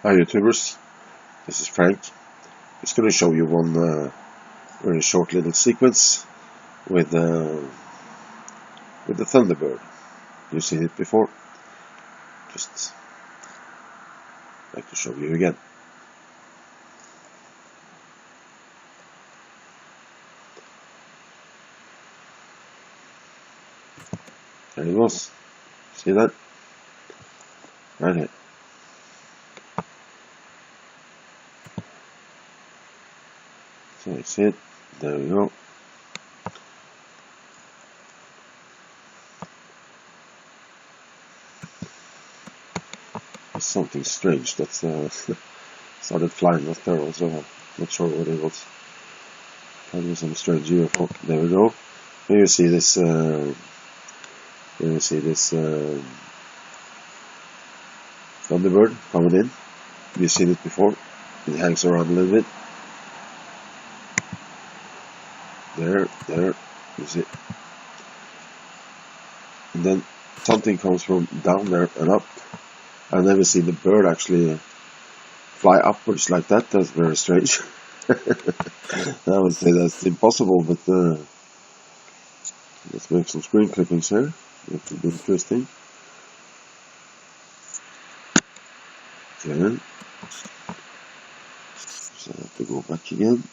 Hi YouTubers, this is Frank. Just going to show you one very short little sequence with the Thunderbird. You've seen it before. Just like to show you again. There it goes. See that? Right here. So you see it. There we go. Something strange that started flying up there also. Not sure what it was. Probably some strange UFO. There we go. Here you see this. Thunderbird coming in. You've seen it before. It hangs around a little bit. There, you see. And then something comes from down there and up. I've never seen the bird actually fly upwards like that. That's very strange. I would say that's impossible, but let's make some screen clippings here. It would be interesting. Okay. So I have to go back again.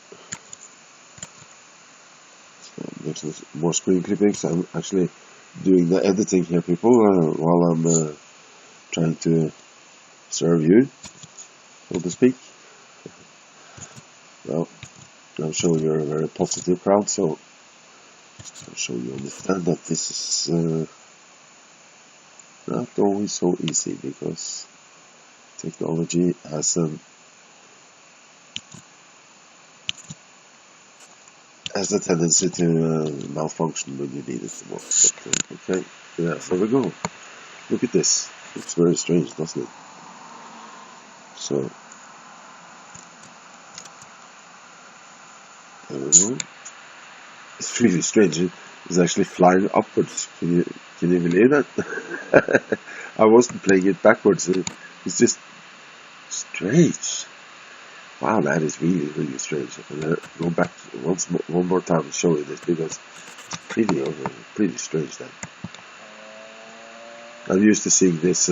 So make some more screen clippings. I'm actually doing the editing here, people, while I'm trying to serve you, so to speak. Well, I'm sure you're a very positive crowd, so I'm sure you understand that this is not always so easy, because technology has a tendency to malfunction when you need it the most. But, okay, yeah, there we go. Look at this. It's very strange, doesn't it? So there we go. It's really strange. It's actually flying upwards. Can you believe that? I wasn't playing it backwards. It's just strange. Wow, that is really, really strange. I'm gonna go back one more time and show you this, because it's pretty strange. That I'm used to seeing this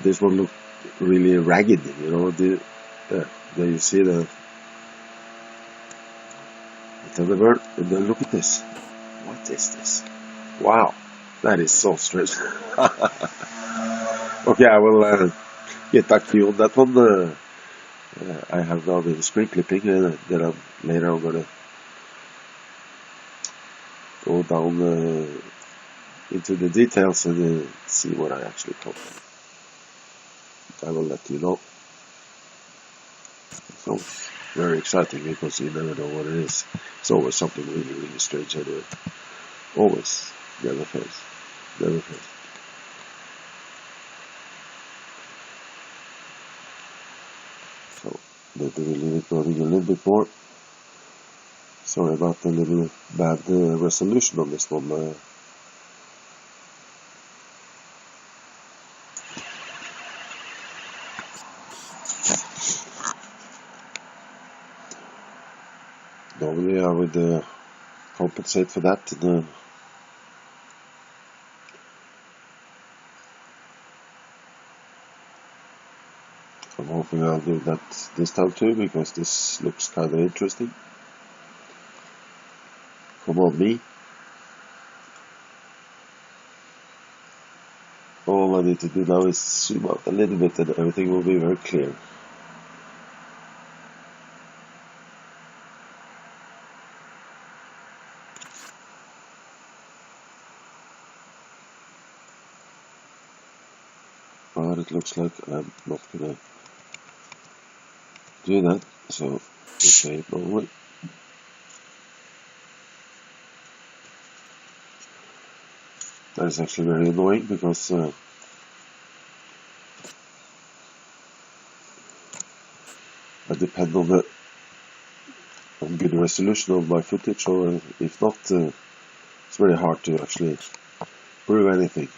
this one look really ragged, you know. There you see the Thunderbird, and then look at this. What is this? Wow, that is so strange. Okay, I will get back to you on that one. I have now the screen clipping, that I'm later I'm gonna go down into the details and see what I actually caught. I will let you know. So it's very exciting, because you never know what it is. It's always something really, really strange anyway. Always. Never fails. Never fails. So maybe we'll leave it running a little bit more. Sorry about the little bad resolution on this one. Normally I would compensate for that. I'm hoping I'll do that this time too, because this looks kind of interesting. Come on, me. All I need to do now is zoom out a little bit, and everything will be very clear. But it looks like I'm not gonna do that, so okay, probably. That is actually very annoying, because I depend on good resolution of my footage, or if not, it's very hard to actually prove anything.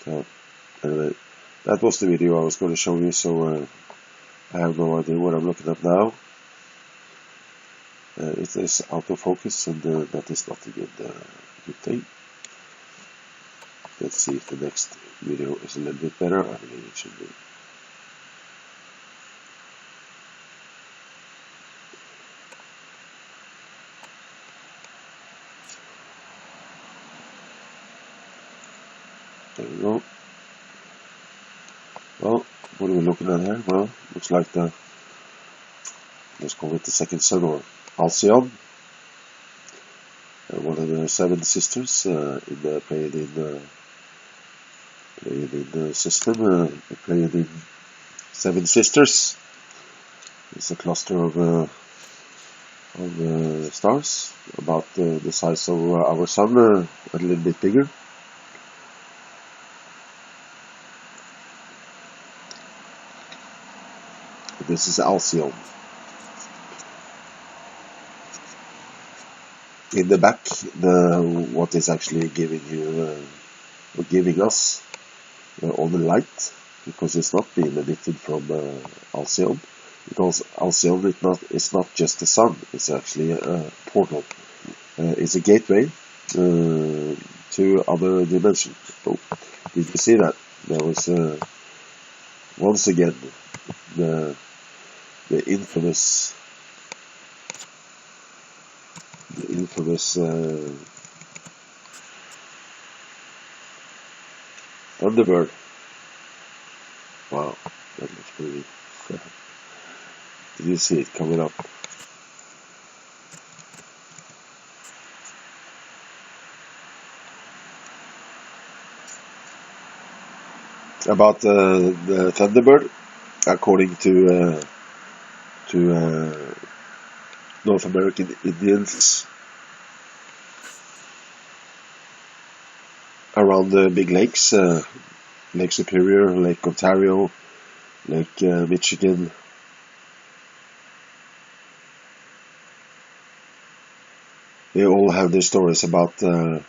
So anyway, that was the video I was going to show you. So I have no idea what I'm looking at now. It is out of focus, and that is not a good thing. Let's see if the next video is a little bit better. I believe it should be. There we go. Well, what are we looking at here? Well, looks like let's call it the second sun, or Alcyon, one of the 7 sisters in the Pleiadian system. The Pleiadian 7 sisters. It's a cluster of stars, about the size of our sun, a little bit bigger. This is Alcyon. In the back, what is actually giving you, or giving us, all the light, because it's not being emitted from Alcyon. Because Alcyon is not just the sun; it's actually a portal. It's a gateway to other dimensions. Oh, did you see that? There was once again the infamous Thunderbird. Wow, that looks pretty. Did you see it coming up? About the Thunderbird, according to North American Indians around the big lakes, Lake Superior, Lake Ontario, Lake Michigan. They all have their stories about, here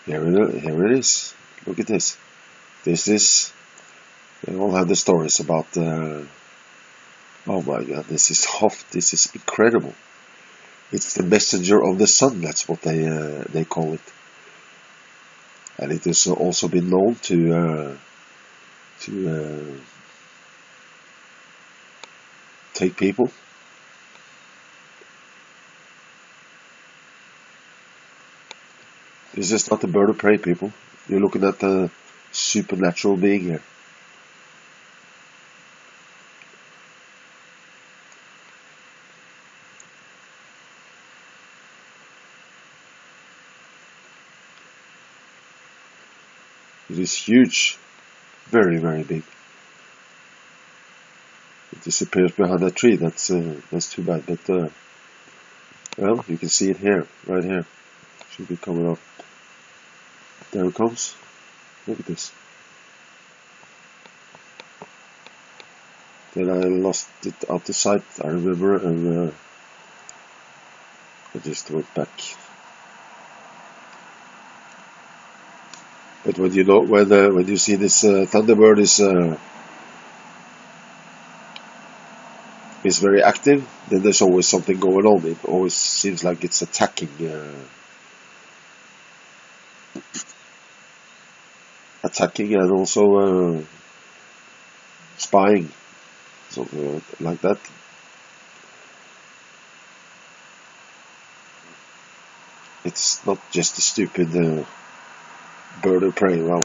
it is, look at this. They all have the stories about, oh my god, this is incredible. It's the messenger of the sun, that's what they call it. And it has also been known to take people. This is not a bird of prey, people. You're looking at a supernatural being here. It is huge, very, very big. It disappears behind that tree. That's too bad. But well, you can see it here, right here. Should be coming up. There it comes. Look at this. Then I lost it out of sight, I remember, and I just went back. But when when you see this Thunderbird is very active, then there's always something going on. It always seems like it's attacking and also spying, something like that. It's not just a stupid bird of prey. Well,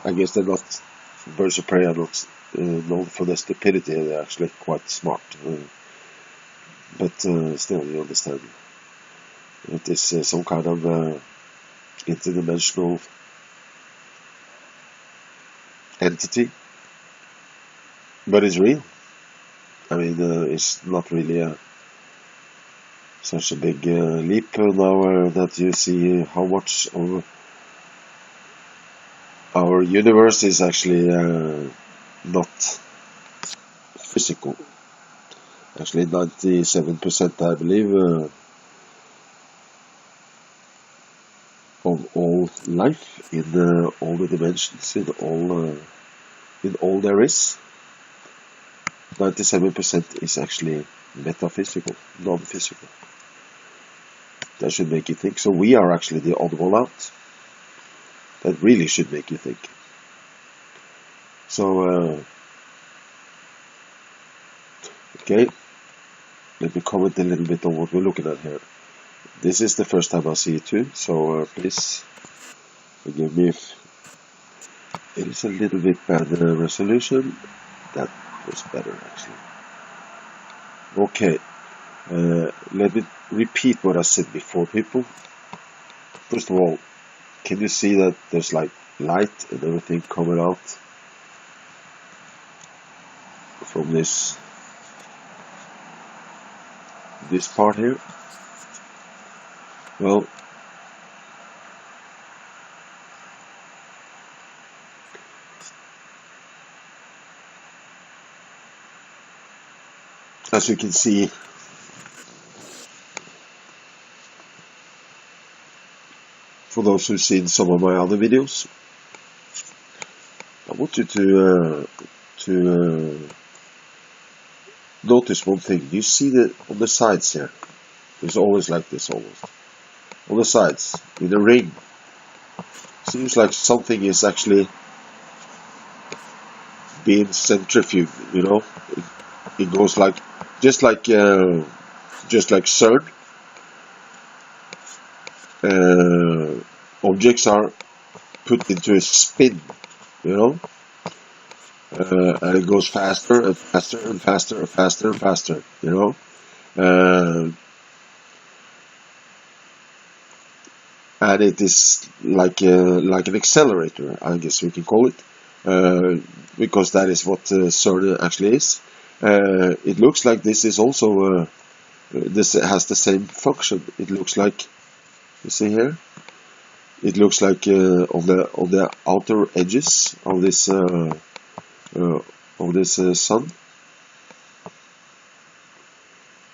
I guess they're not. Birds of prey are not known for their stupidity. They're actually quite smart. But still, you understand. It is some kind of interdimensional entity. But it's real. I mean, it's not really such a big leap now that you see how much of our universe is actually not physical. Actually, 97%, I believe, of all all life, in all the dimensions, in all there is. 97% is actually metaphysical, non-physical. That should make you think. So we are actually the odd one out. That really should make you think. So, okay, let me comment a little bit on what we're looking at here. This is the first time I see it too, so please forgive me if it is a little bit bad resolution. That was better actually. Okay, let me repeat what I said before, people. First of all, can you see that there's like light and everything coming out from this part here? Well, as you can see, for those who've seen some of my other videos, I want you to notice one thing. You see that on the sides here, there's always like this, almost on the sides in a ring. Seems like something is actually being centrifuged. You know, it goes like just like CERN. Objects are put into a spin, you know, and it goes faster and faster and faster and faster and faster, you know, and it is like an accelerator, I guess we can call it, because that is what CERN actually is. It looks like this is also this has the same function. It looks like, you see here, it looks like on the outer edges of this sun,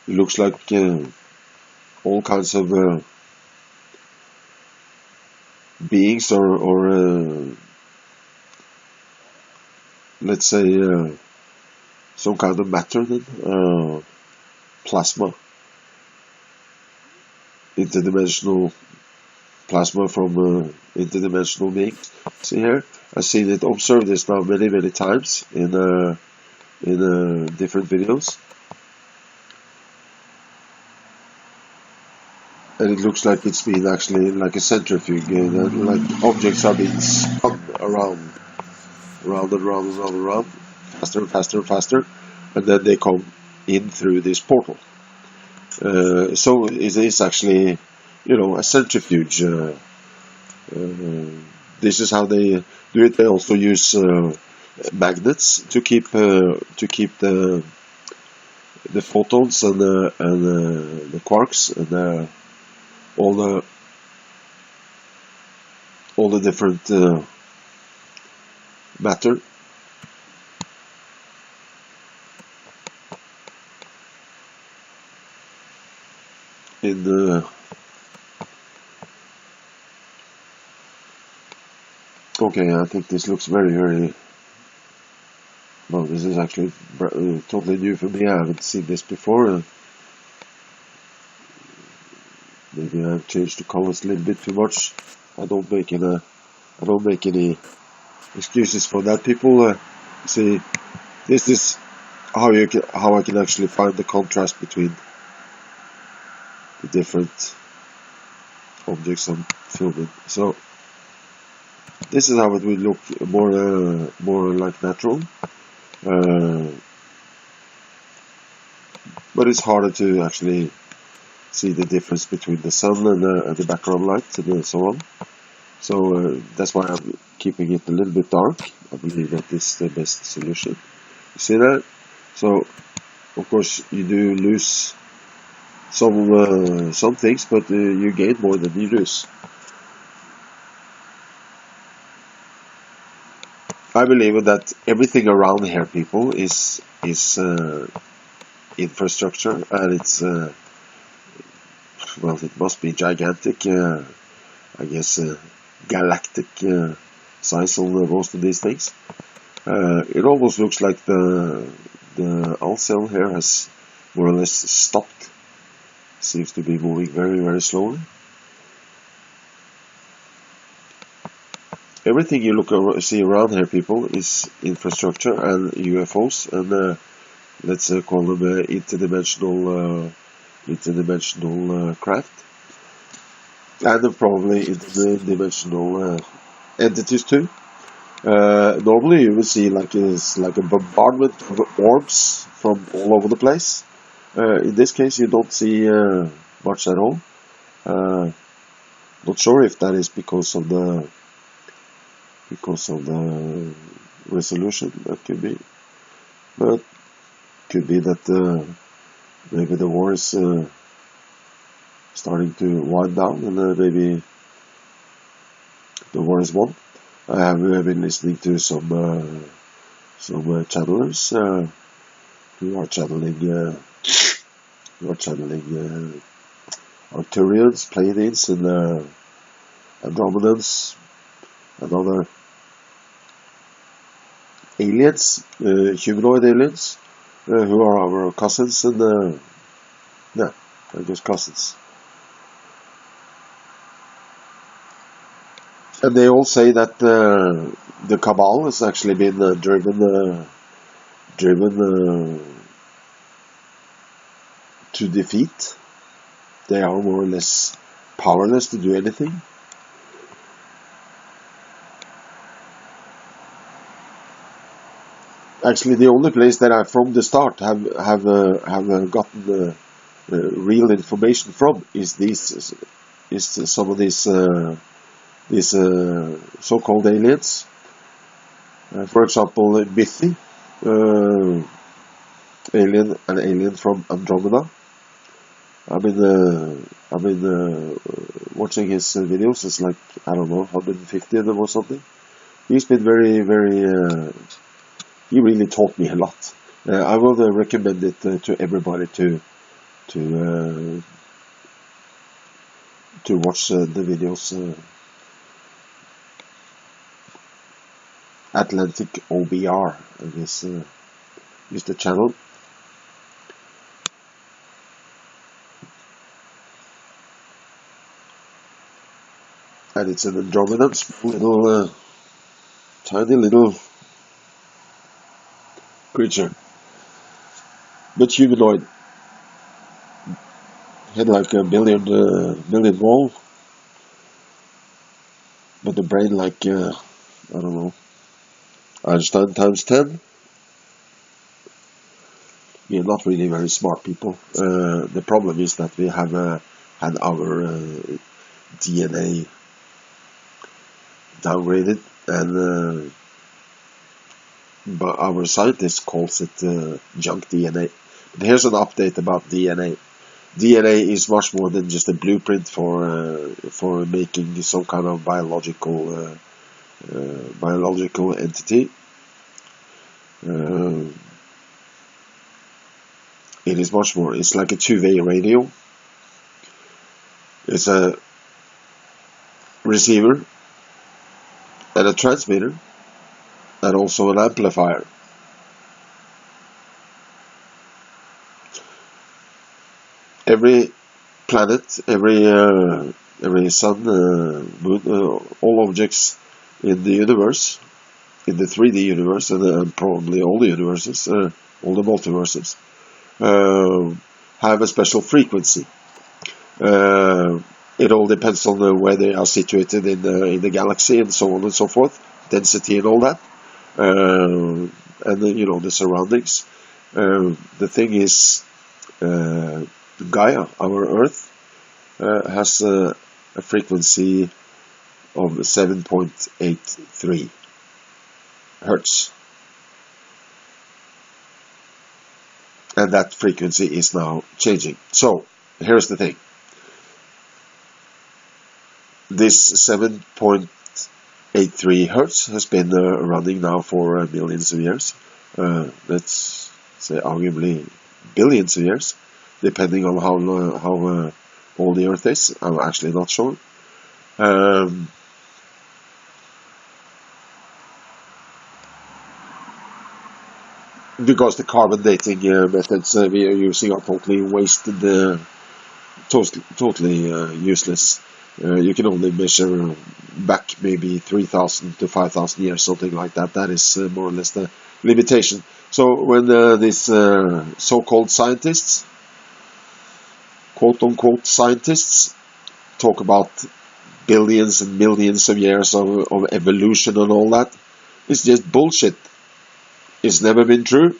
it looks like all kinds of beings or let's say some kind of matter, then plasma, interdimensional plasma from interdimensional beings. See here, I've seen it, observed this now many times in different videos, and it looks like it's been actually like a centrifuge, like objects are being spun around, faster and faster and faster, and then they come in through this portal. So it is actually, you know, a centrifuge. This is how they do it. They also use magnets to keep the photons and the quarks and all the different matter. In okay, I think this looks very well. This is actually totally new for me. I haven't seen this before. Maybe I've changed the colors a little bit too much. I don't make any excuses for that, people. See, this is how I can actually find the contrast between the different objects I'm filming. So this is how it will look, more like natural, but it's harder to actually see the difference between the sun and the background light and so on. So that's why I'm keeping it a little bit dark. I believe that this is the best solution. You see that? So of course you do lose some things, but you gain more than you lose. I believe that everything around here, people, is infrastructure, and it's well, it must be gigantic. I guess galactic size on most of these things. It almost looks like the Alcyon here has more or less stopped. Seems to be moving very, very slowly. Everything you see around here, people, is infrastructure and UFOs, and let's call them interdimensional craft, and probably interdimensional entities too. Normally you will see like a bombardment of orbs from all over the place. In this case you don't see much at all. Not sure if that is because of the resolution. That could be, but could be that maybe the war is starting to wind down, and maybe the war is won. I have been listening to some channelers who are channeling Arcturians, Pleiades, and Andromedans, and other aliens, humanoid aliens, who are our cousins, and yeah, I guess cousins. And they all say that the cabal has actually been driven to defeat. They are more or less powerless to do anything. Actually, the only place that I, from the start, have gotten real information from is some of these so-called aliens. For example, Milky, an alien from Andromeda. I've been watching his videos. It's like, I don't know, 150 of them or something. He's been very, very. He really taught me a lot. I will recommend it to everybody to watch the videos. Atlantic.OBR is the channel. And it's an Andromedan, little, tiny little creature, but humanoid. Had like a million wall, but the brain like I don't know, Einstein times 10. We are not really very smart people. The problem is that we have had our DNA downgraded, and but our scientist calls it junk DNA. But here's an update about DNA. DNA is much more than just a blueprint for making some kind of biological entity. It is much more. It's like a two-way radio. It's a receiver and a transmitter, and also an amplifier. Every planet, every sun, moon, all objects in the universe, in the 3D universe, and probably all the universes, all the multiverses, have a special frequency. It all depends on where they are situated in the galaxy, and so on and so forth, density and all that, and the surroundings. The thing is, Gaia, our Earth, has a frequency of 7.83 hertz, and that frequency is now changing. So here's the thing. This 7.83 hertz has been running now for millions of years. Let's say arguably billions of years, depending on how old the Earth is. I'm actually not sure. because the carbon dating methods we are using are totally wasted, totally useless. You can only measure back maybe 3,000 to 5,000 years, something like that. That is more or less the limitation. So when these so-called scientists, quote-unquote scientists, talk about billions and millions of years of evolution and all that, it's just bullshit. It's never been true.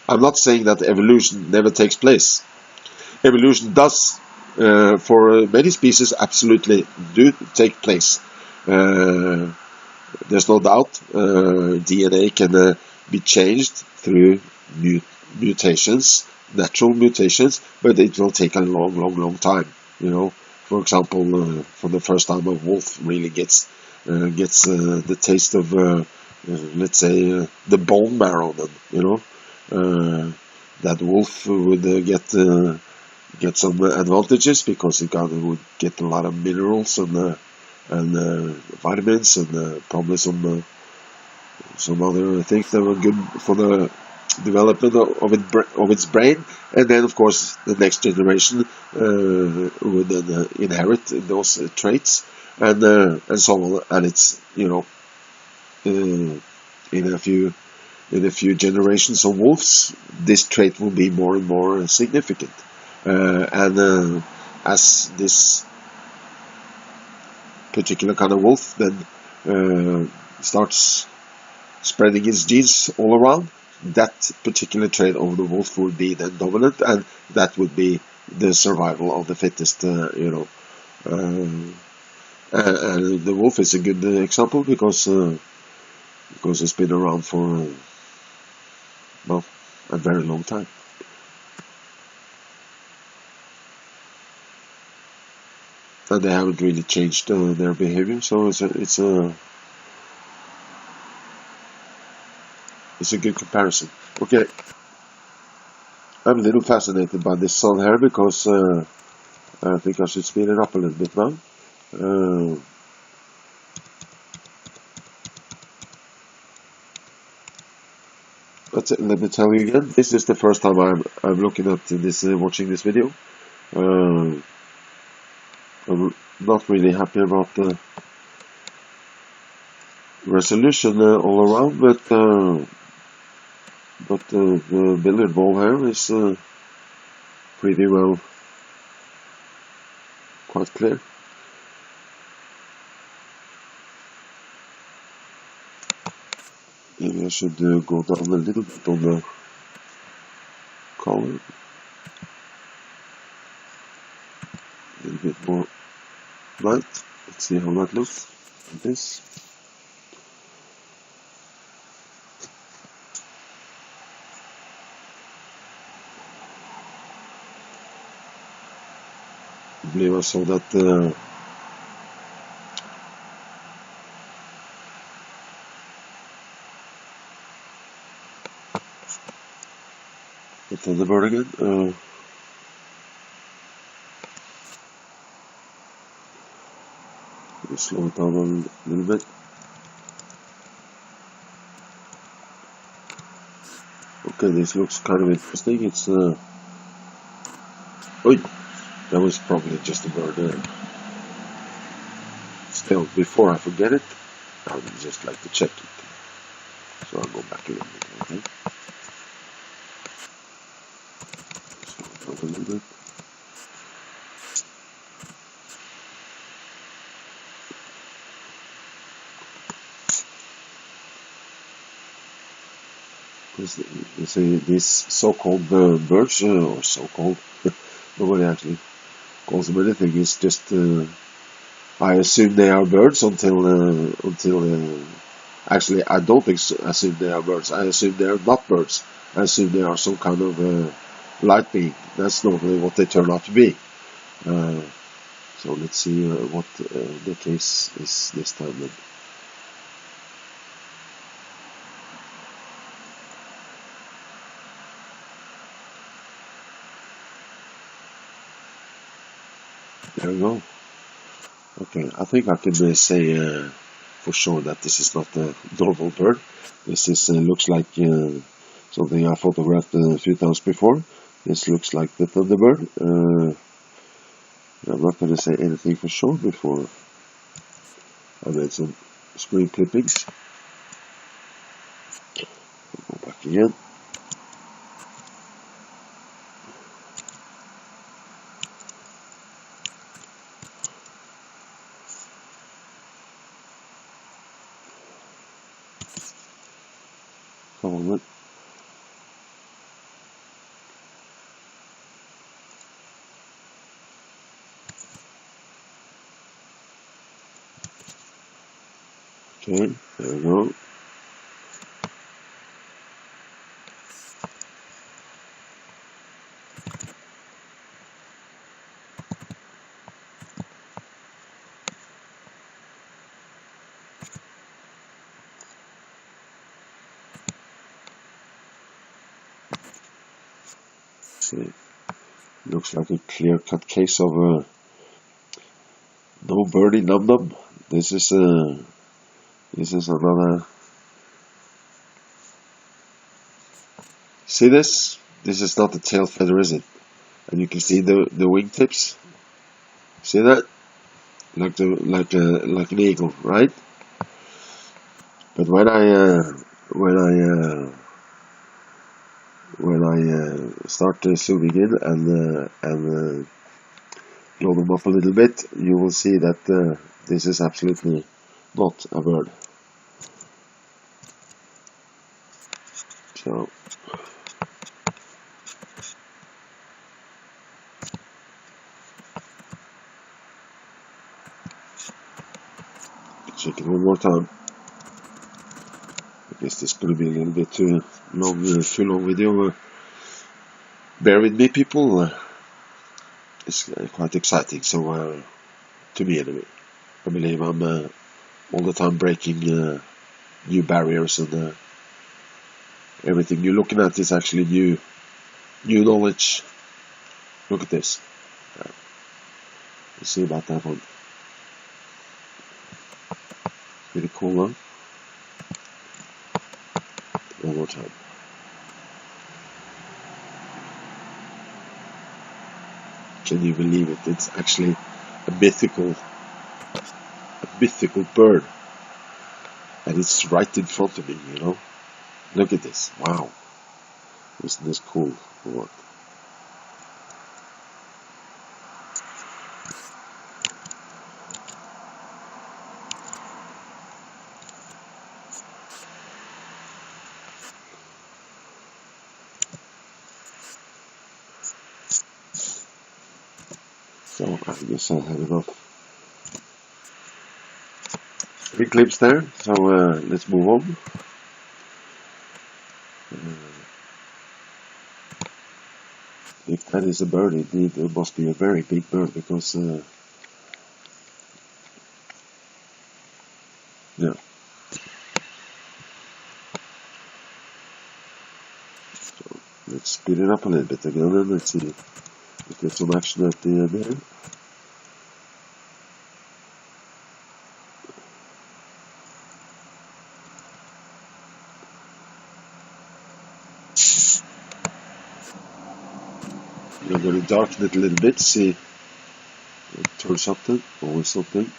I'm not saying that evolution never takes place. Evolution does, for many species, absolutely do take place. There's no doubt DNA can be changed through mutations, natural mutations, but it will take a long time. You know, for example, for the first time a wolf really gets the taste of, let's say, the bone marrow. Then, you know, that wolf would get some advantages because it would get a lot of minerals and vitamins and probably some other things that were good for the development of its brain. And then, of course, the next generation would then inherit those traits and so on. And it's, you know, in a few generations of wolves, this trait will be more and more significant. And as this particular kind of wolf then starts spreading its genes all around, that particular trait of the wolf would be then dominant, and that would be the survival of the fittest, you know. And the wolf is a good example because it's been around for well, a very long time. And they haven't really changed their behavior, so it's a good comparison. Okay, I'm a little fascinated by this sun here because I think I should speed it up a little bit now. Let me tell you again. This is the first time I'm looking at this, watching this video. I'm not really happy about the resolution all around, but the billiard ball here is pretty well, quite clear. Maybe I should go down a little bit on the color. A little bit more light. Let's see how that looks. Like this. I believe I saw that the Thunderbird again. Slow it down a little bit. Okay, this looks kind of interesting. It's oh, that was probably just a bird there. Still, before I forget it, I would just like to check it. So I'll go back a little bit. Okay. Slow it down a little bit. You see, these so-called birds, or so-called, nobody actually calls them anything. It's just I assume they are birds until actually I don't assume they are birds. I assume they are not birds. I assume they are some kind of light being. That's normally what they turn out to be. So let's see what the case is this time then. There we go. Okay, I think I can say for sure that this is not a normal bird. This is looks like something I photographed a few times before. This looks like the Thunderbird. I'm not going to say anything for sure before I made some screen clippings. Go back again. Come on, look. Okay, there we go. See, looks like a clear-cut case of no birdie num num. This is another. See this? This is not the tail feather, is it? And you can see the wingtips. See that? Like an eagle, right? But when I start zooming in and blow them up a little bit, you will see that this is absolutely not a bird. So check it one more time. I guess this is going to be a little bit too long video. Bear with me, people. It's quite exciting. So to me anyway, I believe I'm all the time breaking new barriers, and everything you're looking at is actually new knowledge. Look at this. Let's see about that one. Pretty cool, huh? One more time. Can you believe it? It's actually a mythical bird, and it's right in front of me. You know, look at this. Wow, isn't this cool? What? So I guess I have enough three clips there. So let's move on. If that is a bird, indeed, it must be a very big bird because, yeah. So let's speed it up a little bit again and let's see if there's some action at the end here. I'm going to darken it a little bit, see it turns something, always something.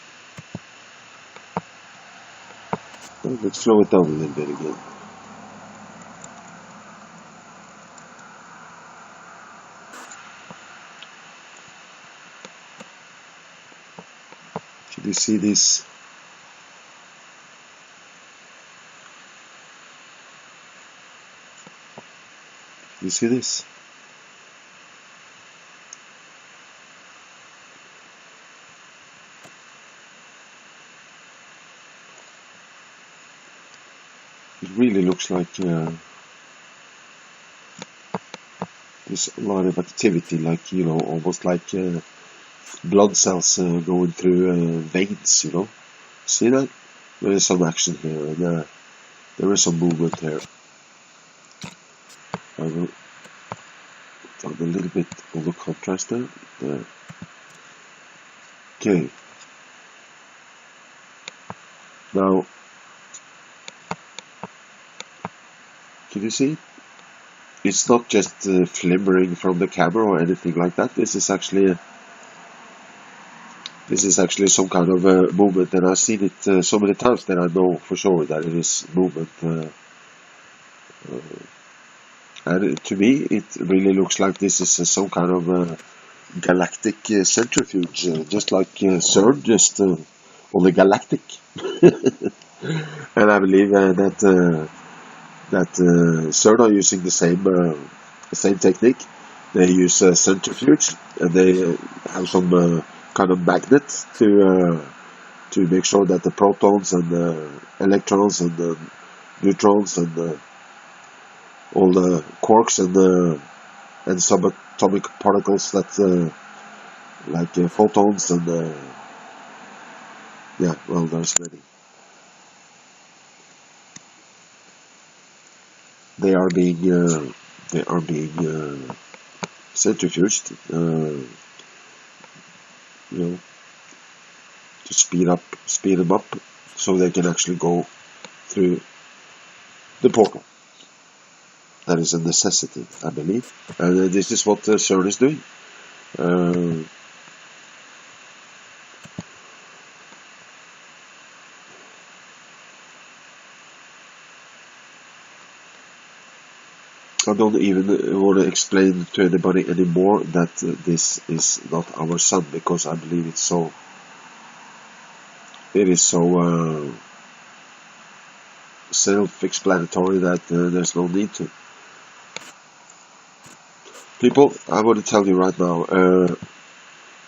Well, let's slow it down a little bit again. Can you see this? Can you see this? It really looks like there's a lot of activity, like, you know, almost like blood cells going through veins, you know. See that? There is some action here, and there is some movement here. I will add a little bit of the contrast there. There. Okay. Now, can you see? it's not just flimmering from the camera or anything like that. This is actually some kind of movement, and I've seen it so many times that I know for sure that it is movement. And to me, it really looks like this is some kind of galactic centrifuge, just like CERN, just on the Galactic. And I believe that CERN are using the same technique. They use a centrifuge, and they have some kind of magnet to make sure that the protons and the electrons and the neutrons and all the quarks and subatomic particles that like photons and yeah, well, there's many. They are being centrifuged, you know, to speed them up, so they can actually go through the portal. That is a necessity, I believe, and this is what CERN is doing. I don't even want to explain to anybody anymore that this is not our sun, because I believe it is so self-explanatory that there's no need to. People, I want to tell you right now,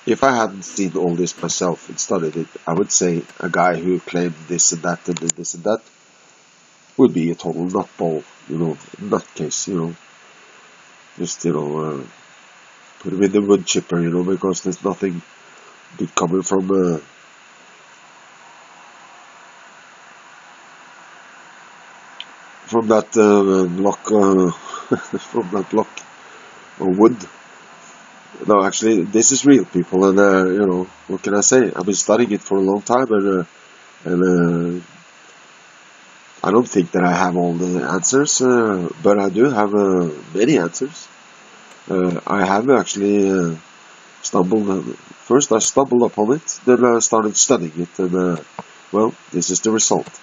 if I hadn't seen all this myself and studied it, I would say a guy who claimed this and that and this and that would be a total nutball, nutcase, just, put him in the wood chipper, because there's nothing good coming from that block, from that block of wood. No, actually, this is real, people, and what can I say? I've been studying it for a long time, and I don't think that I have all the answers, but I do have many answers. I have actually stumbled. First, I stumbled upon it, then I started studying it, and well, this is the result.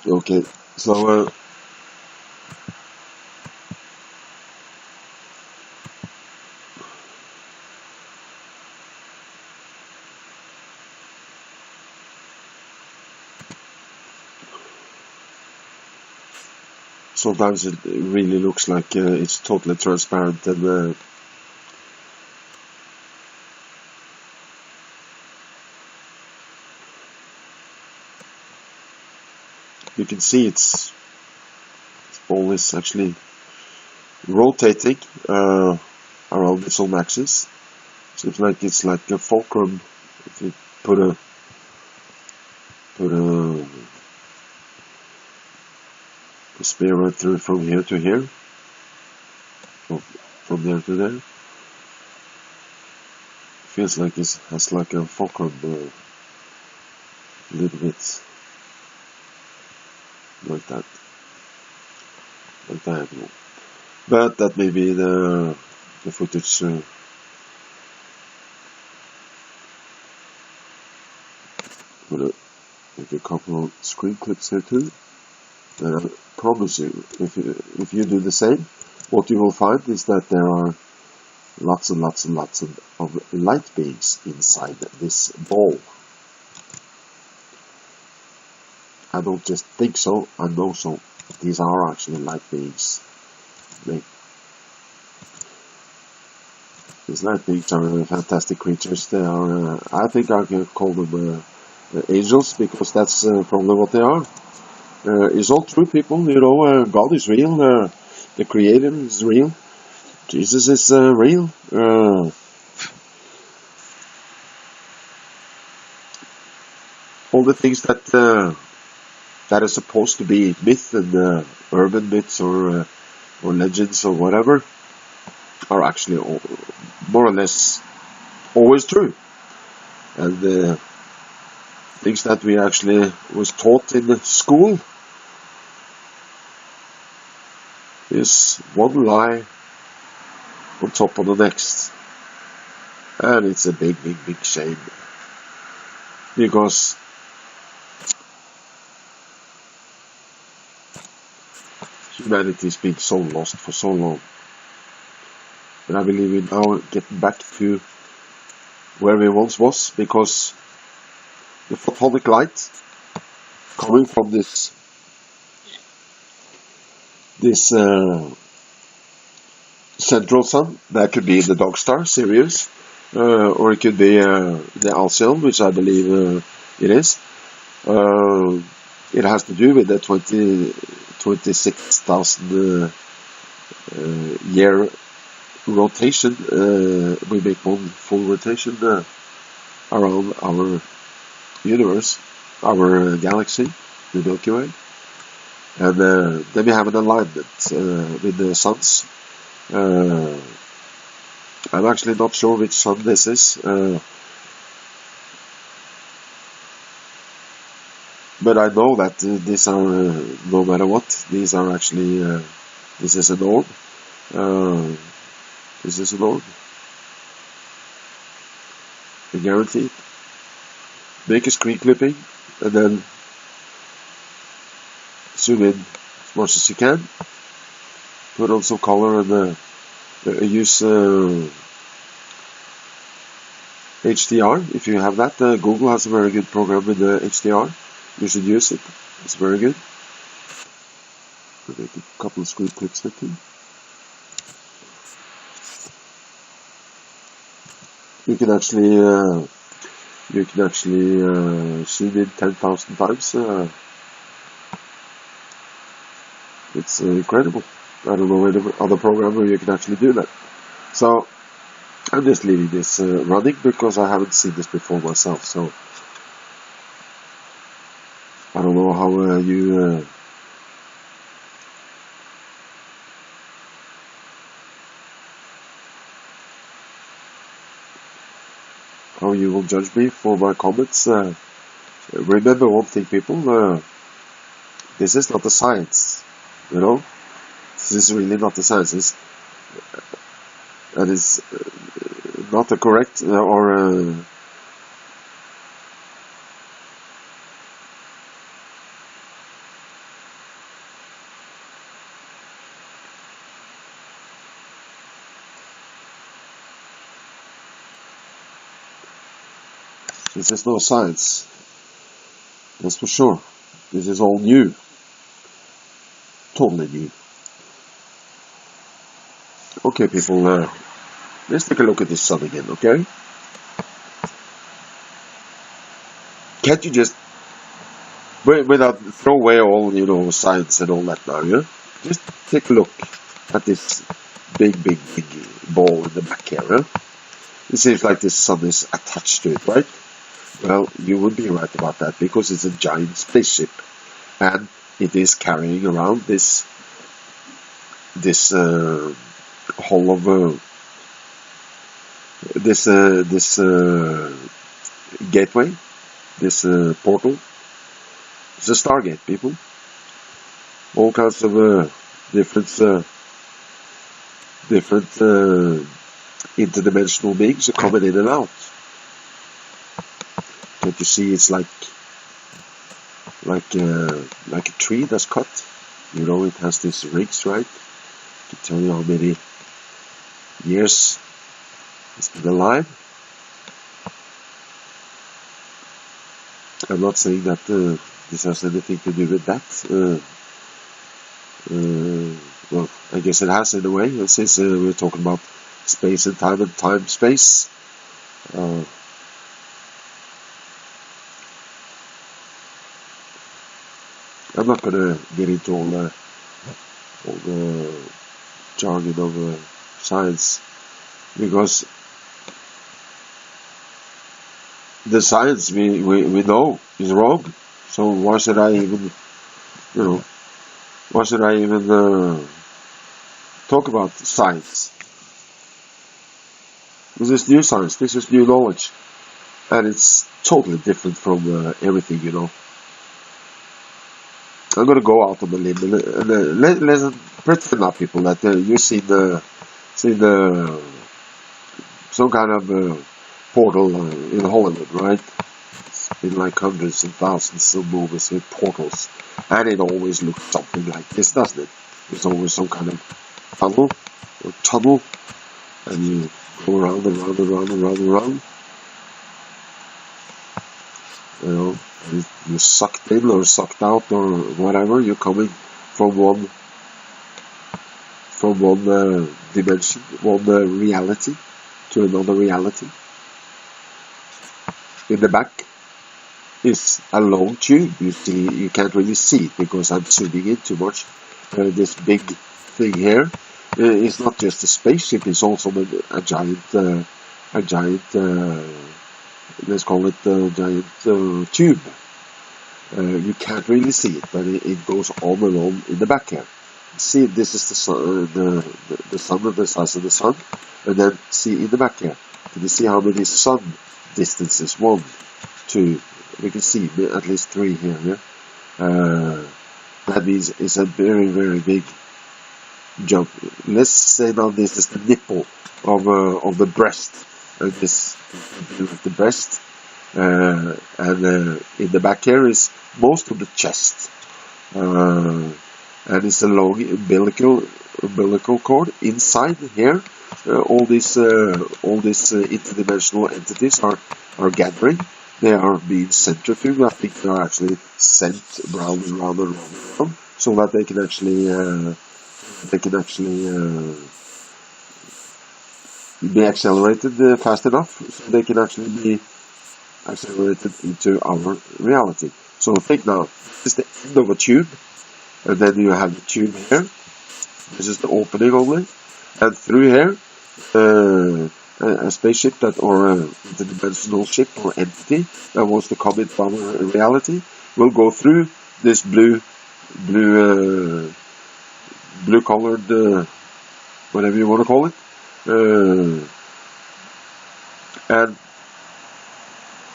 Okay, so sometimes it really looks like it's totally transparent, and you can see its ball is actually rotating around its own axis. Seems like it's like a fulcrum. If you put a spear right through from here to here, from there to there. Feels like it has like a fulcrum, a little bit like that, like diagonal. But that may be the footage. I'm gonna make a couple of screen clips here too. And I promise you, if you do the same, what you will find is that there are lots and lots and lots of light beings inside this ball. I don't just think so, I know so. These are actually light beings. These light beings are fantastic creatures. They are, I think I can call them angels, because that's probably what they are. It's all true, people. God is real. The Creator is real. Jesus is real. All the things that are supposed to be myth and urban myths or legends or whatever are actually more or less always true. And things that we actually was taught in the school is one lie on top of the next. And it's a big, big, big shame. Because humanity's been so lost for so long. And I believe we're now getting back to where we once was, because the photonic light coming from this central sun, that could be the dog star, Sirius, or it could be the Alcyon, which I believe it is. It has to do with the 26,000 year rotation. We make one full rotation around our universe, our galaxy, the Milky Way. And then we have an alignment with the suns. I'm actually not sure which sun this is, but I know that these are, no matter what, these are actually, this is an orb. This is an orb. I guarantee it. Make a screen clipping and then zoom in as much as you can. Put on some color and use HDR if you have that. Google has a very good program with HDR. You should use it. It's very good. I'll make a couple of screen clips with you. You can actually zoom in 10,000 times. It's incredible. I don't know any other program where you can actually do that. So I'm just leaving this running because I haven't seen this before myself. So I don't know how you will judge me for my comments. Remember one thing, people. This is not a science, you know. This is really not a science. That is not a correct or this is no science. That's for sure. This is all new. Totally new. Okay, people, let's take a look at this sun again, okay? Can't you just, without throw away all, you know, science and all that now, yeah? Just take a look at this big, big, big ball in the back here, huh? It seems like this sun is attached to it, right? Well, you would be right about that, because it's a giant spaceship, and it is carrying around this whole of this gateway, this portal. It's a stargate, people. All kinds of different interdimensional beings are coming in and out. Can't you see? It's like a tree that's cut. You know, it has these rings, right? I can tell you how many years it's been alive. I'm not saying that this has anything to do with that. Well, I guess it has in a way, since we're talking about space and time space. I'm not going to get into all the jargon of science, because the science we know is wrong. So why should I even, you know, talk about science? This is new science. This is new knowledge. and it's totally different from everything, you know. I'm gonna go out on the limb and let's pretend now, people, that you've seen some kind of portal in Hollywood, right? It's been like hundreds and thousands of movies with portals, and it always looks something like this, doesn't it? There's always some kind of funnel or tunnel, and you go around and round and round and round and round. You know, you're sucked in or sucked out or whatever. You're coming from one dimension, one reality to another reality. In the back is a long tube. You can't really see it because I'm zooming in too much. This big thing here is not just a spaceship; it's also a giant let's call it a giant tube. You can't really see it, but it goes on and on in the back here. See, this is the sun, the sun, the size of the sun, and then see in the back here. Can you see how many sun distances? 1, 2. We can see at least 3 here. Yeah? That means it's a very, very big jump. Let's say now this is the nipple of the breast. And this is the breast, and in the back here is most of the chest, and it's a long umbilical cord inside here. All these interdimensional entities are gathering. They are being centrifuged. I think they are actually sent round and round and round and round, so that they can actually be accelerated fast enough, so they can actually be accelerated into our reality. So think now, this is the end of a tube, and then you have the tube here. This is the opening only, and through here, a spaceship or an interdimensional ship or entity that wants to come into our reality will go through this blue colored, whatever you want to call it. And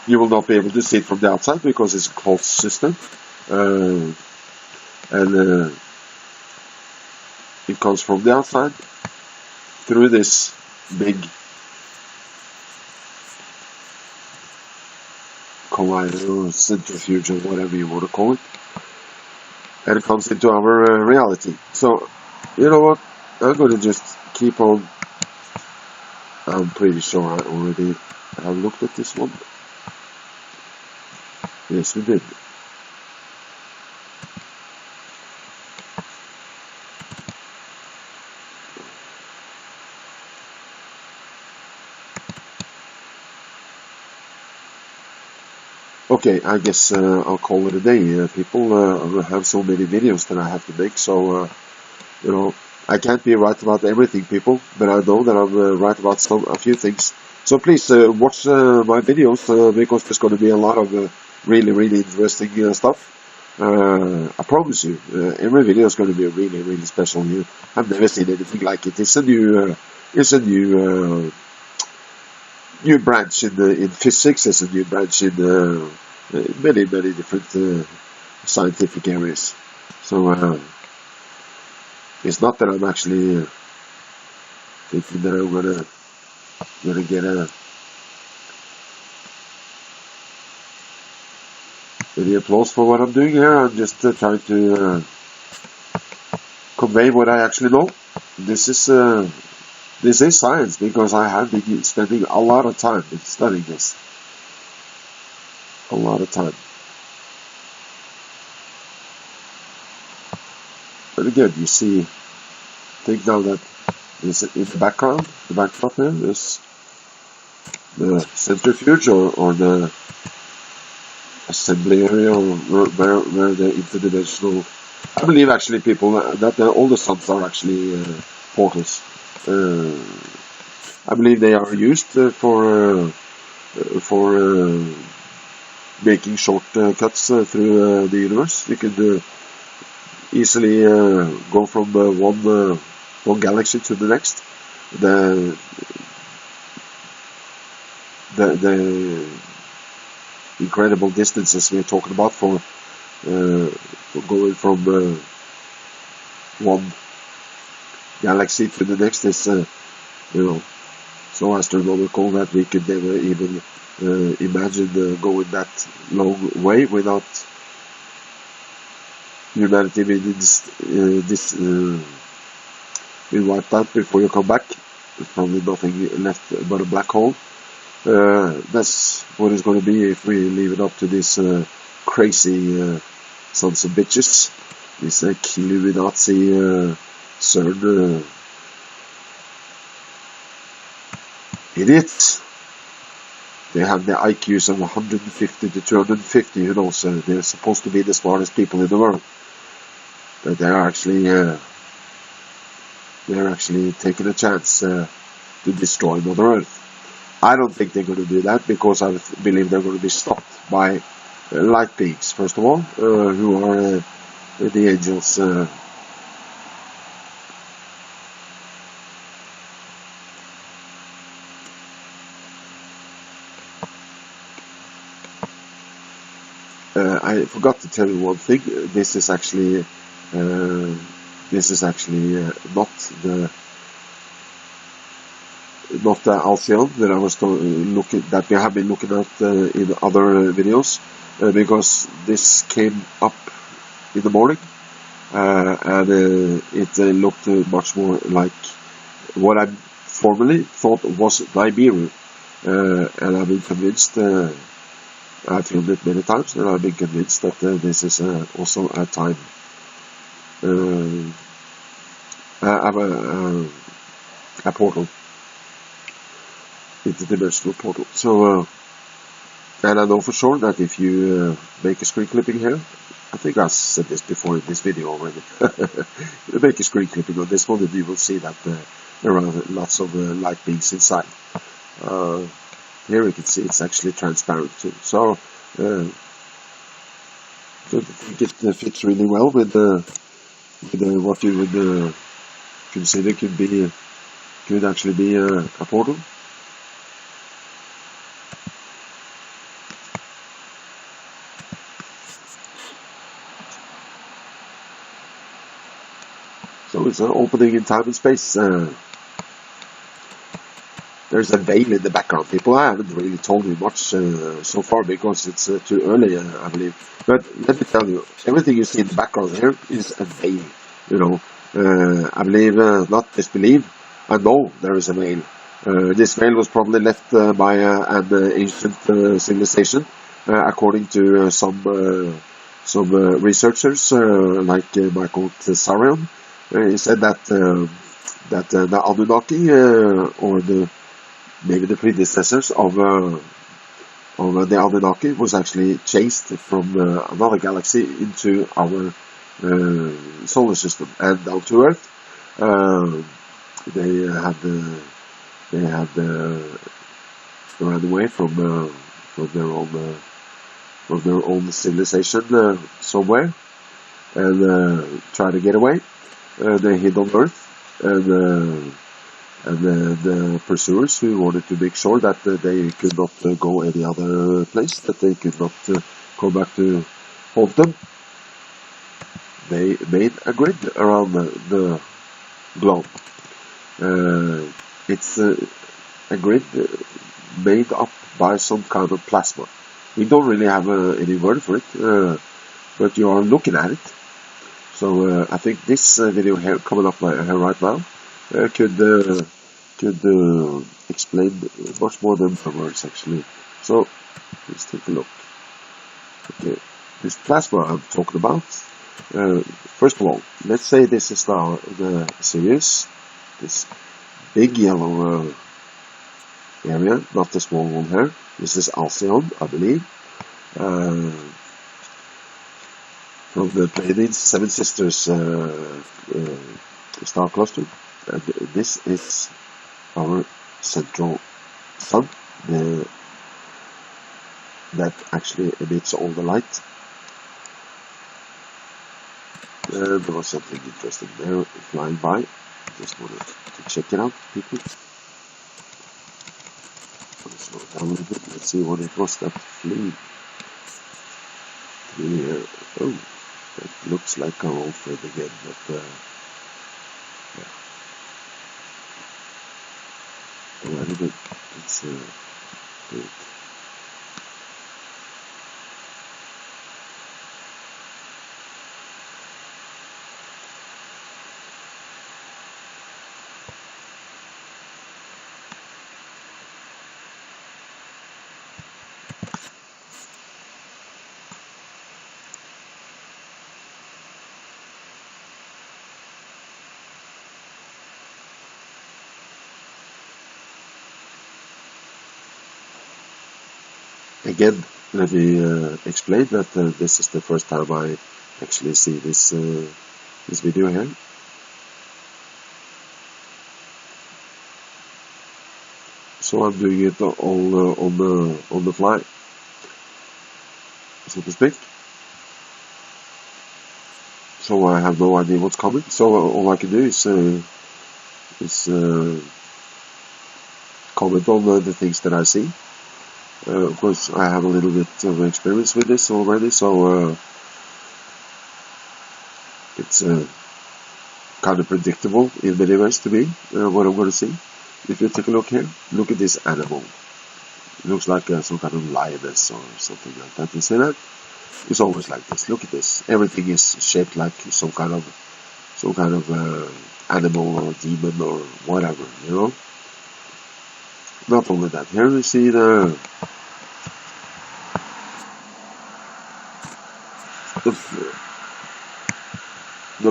you will not be able to see it from the outside because it's a closed system, and it comes from the outside through this big collider or centrifuge or whatever you want to call it, and it comes into our reality. So, you know what? I'm going to just keep on. I'm pretty sure I already have looked at this one. Yes, we did. Okay, I guess I'll call it a day, people. I have so many videos that I have to make, so you know, I can't be right about everything, people, but I know that I'm right about a few things. So please watch my videos because there's going to be a lot of really, really interesting stuff. I promise you, every video is going to be really, really special. I've never seen anything like it. It's a new branch in physics. It's a new branch in many, many different scientific areas. So it's not that I'm actually thinking that I'm gonna get any applause for what I'm doing here. I'm just trying to convey what I actually know. This is science because I have been spending a lot of time in studying this. A lot of time. But again, you see, think now that is in the background here is the centrifuge or the assembly area where the interdimensional. I believe actually, people, that all the suns are actually portals. I believe they are used for making shortcuts through the universe. You could easily go from one galaxy to the next. The incredible distances we're talking about for going from one galaxy to the next is, so astronomical that we could never even imagine going that long way without humanity being wiped out before you come back. There's probably nothing left but a black hole. That's what it's going to be if we leave it up to these crazy sons of bitches, these Illuminati CERN idiots. They have the IQs of 150 to 250, so they're supposed to be the smartest people in the world. But they're actually taking a chance to destroy Mother Earth. I don't think they're going to do that because I believe they're going to be stopped by light beings, first of all, who are the angels. I forgot to tell you one thing. This is actually not the Alcyon that I was that we have been looking at in other videos, because this came up in the morning, and it looked much more like what I formerly thought was Nibiru, and I've been convinced. I've filmed it many times, and I've been convinced that this is also a time. A portal, interdimensional portal. So, and I know for sure that if you make a screen clipping here, I think I said this before in this video already. You make a screen clipping on this one, and you will see that there are lots of light beings inside. Here you can see it's actually transparent too. So, I think it fits really well with what you would consider could actually be a portal. So it's an opening in time and space. There's a veil in the background, people. I haven't really told you much so far because it's too early, I believe. But let me tell you, everything you see in the background here is a veil. I believe, not disbelieve, I know there is a veil. This veil was probably left by an ancient civilization, according to some researchers, like Michael Tsarion. He said that the Anunnaki, or maybe the predecessors of the Anunnaki, was actually chased from another galaxy into our solar system and down to Earth. They ran away from their own civilization somewhere, and tried to get away. They hid on Earth, and the pursuers, who wanted to make sure that they could not go any other place, that they could not come back to haunt them, they made a grid around the globe. It's a grid made up by some kind of plasma. We don't really have any word for it, but you are looking at it. So I think this video here coming up here right now could explain much more than the words, actually. So let's take a look. Okay, this plasma I'm talking about. First of all, let's say this is now the Sirius, this big yellow area, not the small one here. This is Alcyon, I believe, from the Pleiades, Seven Sisters star cluster. And this is our central sun that actually emits all the light. There was something interesting there flying by. Just wanted to check it out, people. Let's slow it down a little bit. Let's see what it was that flew. Yeah. Oh, that looks like our old friend again, but yeah. Alright, but it's good. Again, let me explain that this is the first time I actually see this video here. So I'm doing it all on the fly, so to speak. So I have no idea what's coming. So all I can do is comment on the things that I see. Of course, I have a little bit of experience with this already, so it's kind of predictable in many ways to me what I'm going to see. If you take a look here, look at this animal. It looks like some kind of lioness or something like that. You see that? It's always like this. Look at this. Everything is shaped like some kind of animal or demon or whatever, you know. Not only that, here we see the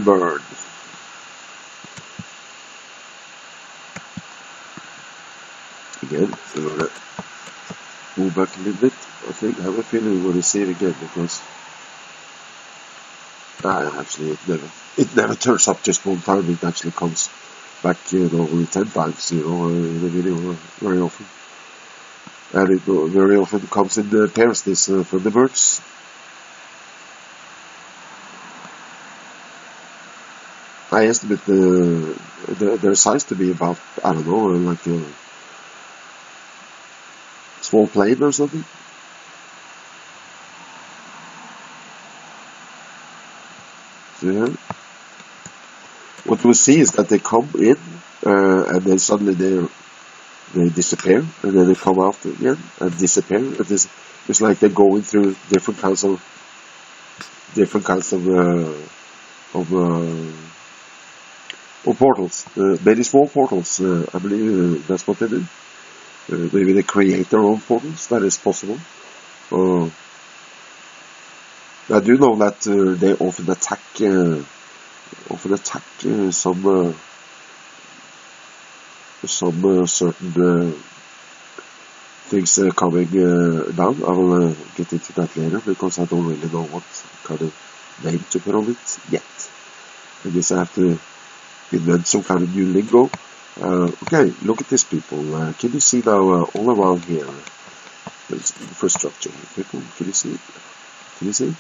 bird. Again, I'm gonna move back a little bit. I have a feeling we're gonna see it again because actually it never turns up just one time. It actually comes back, only 10 times, in the video very often. And it very often comes in pairs, these thunderbirds. I estimate their size to be about, I don't know, like a small plane or something. So, yeah. What we see is that they come in, and then suddenly they disappear, and then they come out again and disappear. It's like they're going through different kinds of portals, many small portals. I believe that's what they do. Maybe they create their own portals. That is possible. I do know that they often attack some certain things coming down. I will get into that later because I don't really know what kind of name to put on it yet. I guess I have to invent some kind of new lingo. Okay, look at this, people. Can you see now all around here? There's infrastructure. People, can you see it? Can you see it?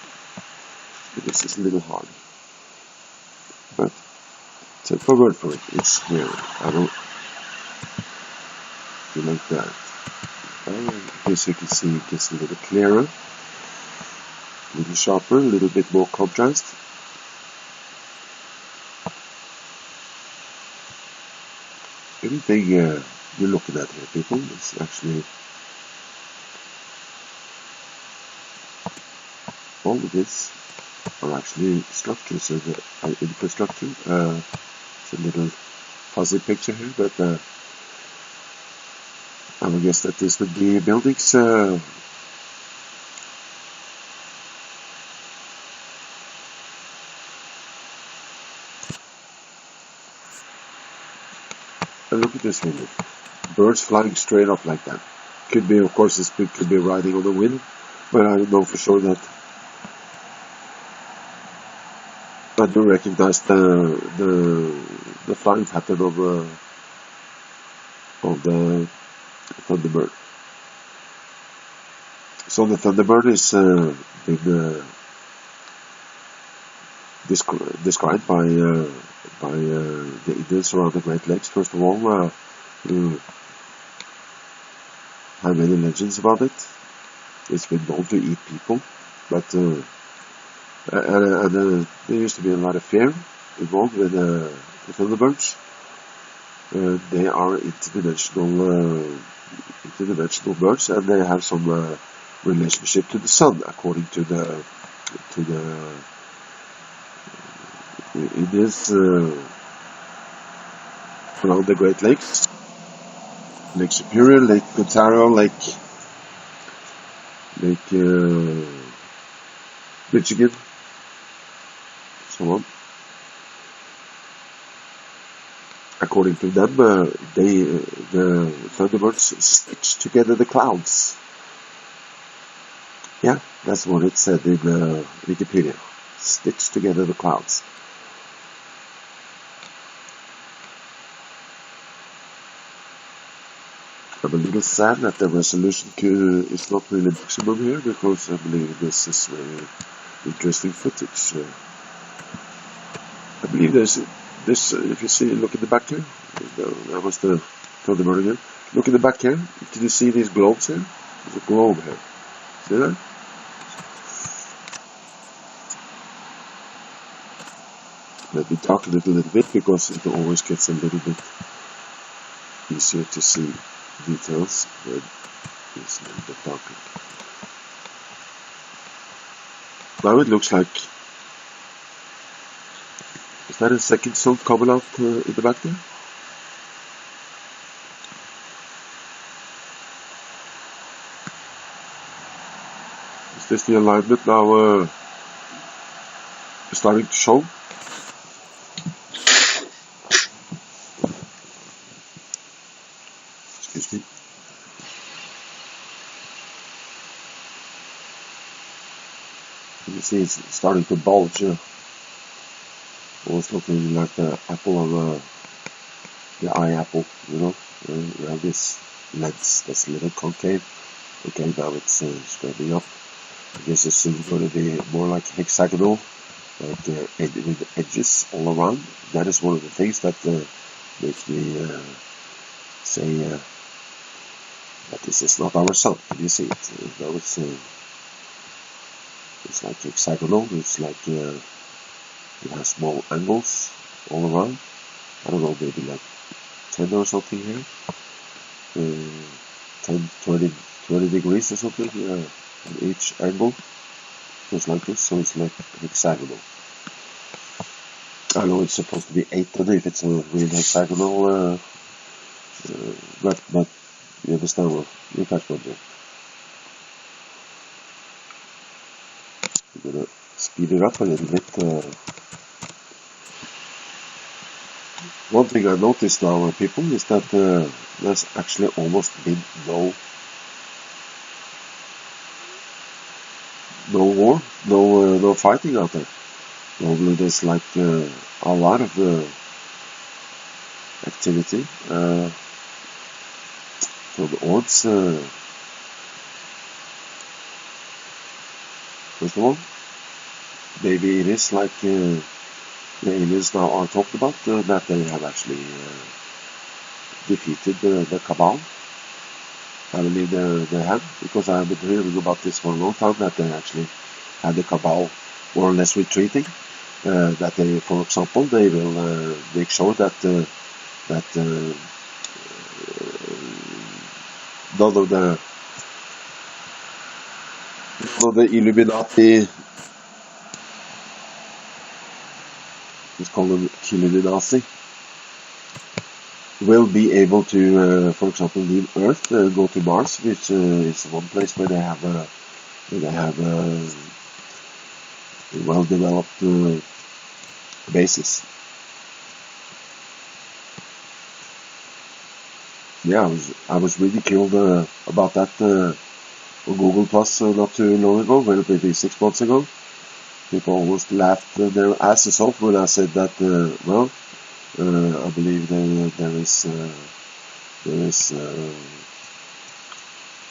This is a little hard, but take my word for it. It's here. I don't do like that. I guess you can see it gets a little clearer, a little sharper, a little bit more contrast. Everything you're looking at here, people, is actually all of this are actually structures of infrastructure. It's a little fuzzy picture here, but I would guess that this would be buildings. And look at this here, birds flying straight up like that. Could be, of course, this could be riding on the wind, but I don't know for sure that. I do recognize the flying pattern of the Thunderbird. So the Thunderbird is been described by the Indians around the Great Lakes. First of all, who have many legends about it. It's been known to eat people, but And there used to be a lot of fear involved with the Thunderbirds. They are interdimensional birds, and they have some relationship to the sun, according to the Indians around the Great Lakes, Lake Superior, Lake Ontario, Lake Michigan, so on. According to them, the Thunderbirds stitch together the clouds. Yeah, that's what it said in Wikipedia. Stitch together the clouds. I'm a little sad that the resolution is not really maximum here, because I believe this is very interesting footage. I believe there's this, if you see, look in the back here, that was the Thunderbird again. Look in the back here, can you see these globes here? There's a globe here, see that? Let me talk a little bit, because it always gets a little bit easier to see details when it's a little bit darker. Now it looks like, is that a second sun coming out in the back there? Is this the alignment now starting to show? Excuse me. You see it's starting to bulge. Almost looking like the apple of the eye apple, you know. We have this lens that's a little concave. Okay, now it's straightening up. I guess it's soon going to be more like hexagonal, like with edges all around. That is one of the things that makes me say that this is not our sun. Can you see it? Now it's like hexagonal. It's like it has small angles all around. I don't know, maybe like 10 or something here. 10, 20 degrees or something on each angle. Just like this, so it's like hexagonal. I know it's supposed to be 8 if it's a real hexagonal, but you understand what you catch what I'm gonna speed it up a little bit. One thing I noticed now, people, is that there's actually almost been no war, no fighting out there. Normally there's like a lot of activity from the odds. First of all, maybe it is like the aliens now are talked about, that they have actually defeated the Cabal. I believe they have, because I've been hearing about this for a long time, that they actually had the Cabal more or less retreating. That they, for example, they will make sure that none of the Illuminati, let's call them Illuminati, will be able to, for example, leave Earth, go to Mars, which is one place where they have a well-developed basis. Yeah, I was ridiculed about that on Google Plus not too long ago, maybe 6 months ago. People almost laughed their asses off when I said that. Well, I believe there is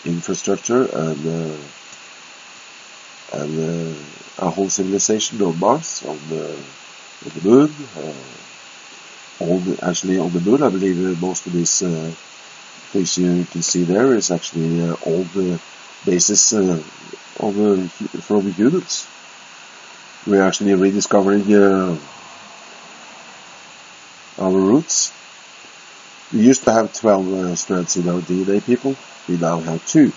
infrastructure and a whole civilization on Mars, on the moon. Actually, on the moon, I believe most of these things you can see there is actually old bases from humans. we're actually rediscovering our roots. We used to have 12 strands in our DNA, people. We now have 2.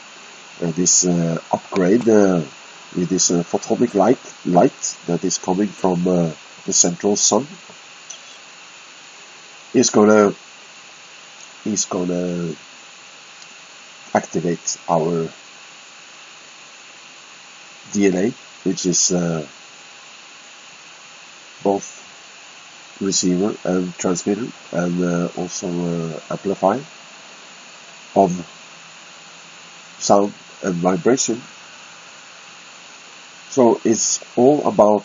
This upgrade with this photonic light that is coming from the central sun is gonna activate our DNA, which is both receiver and transmitter, and also amplifier of sound and vibration. So it's all about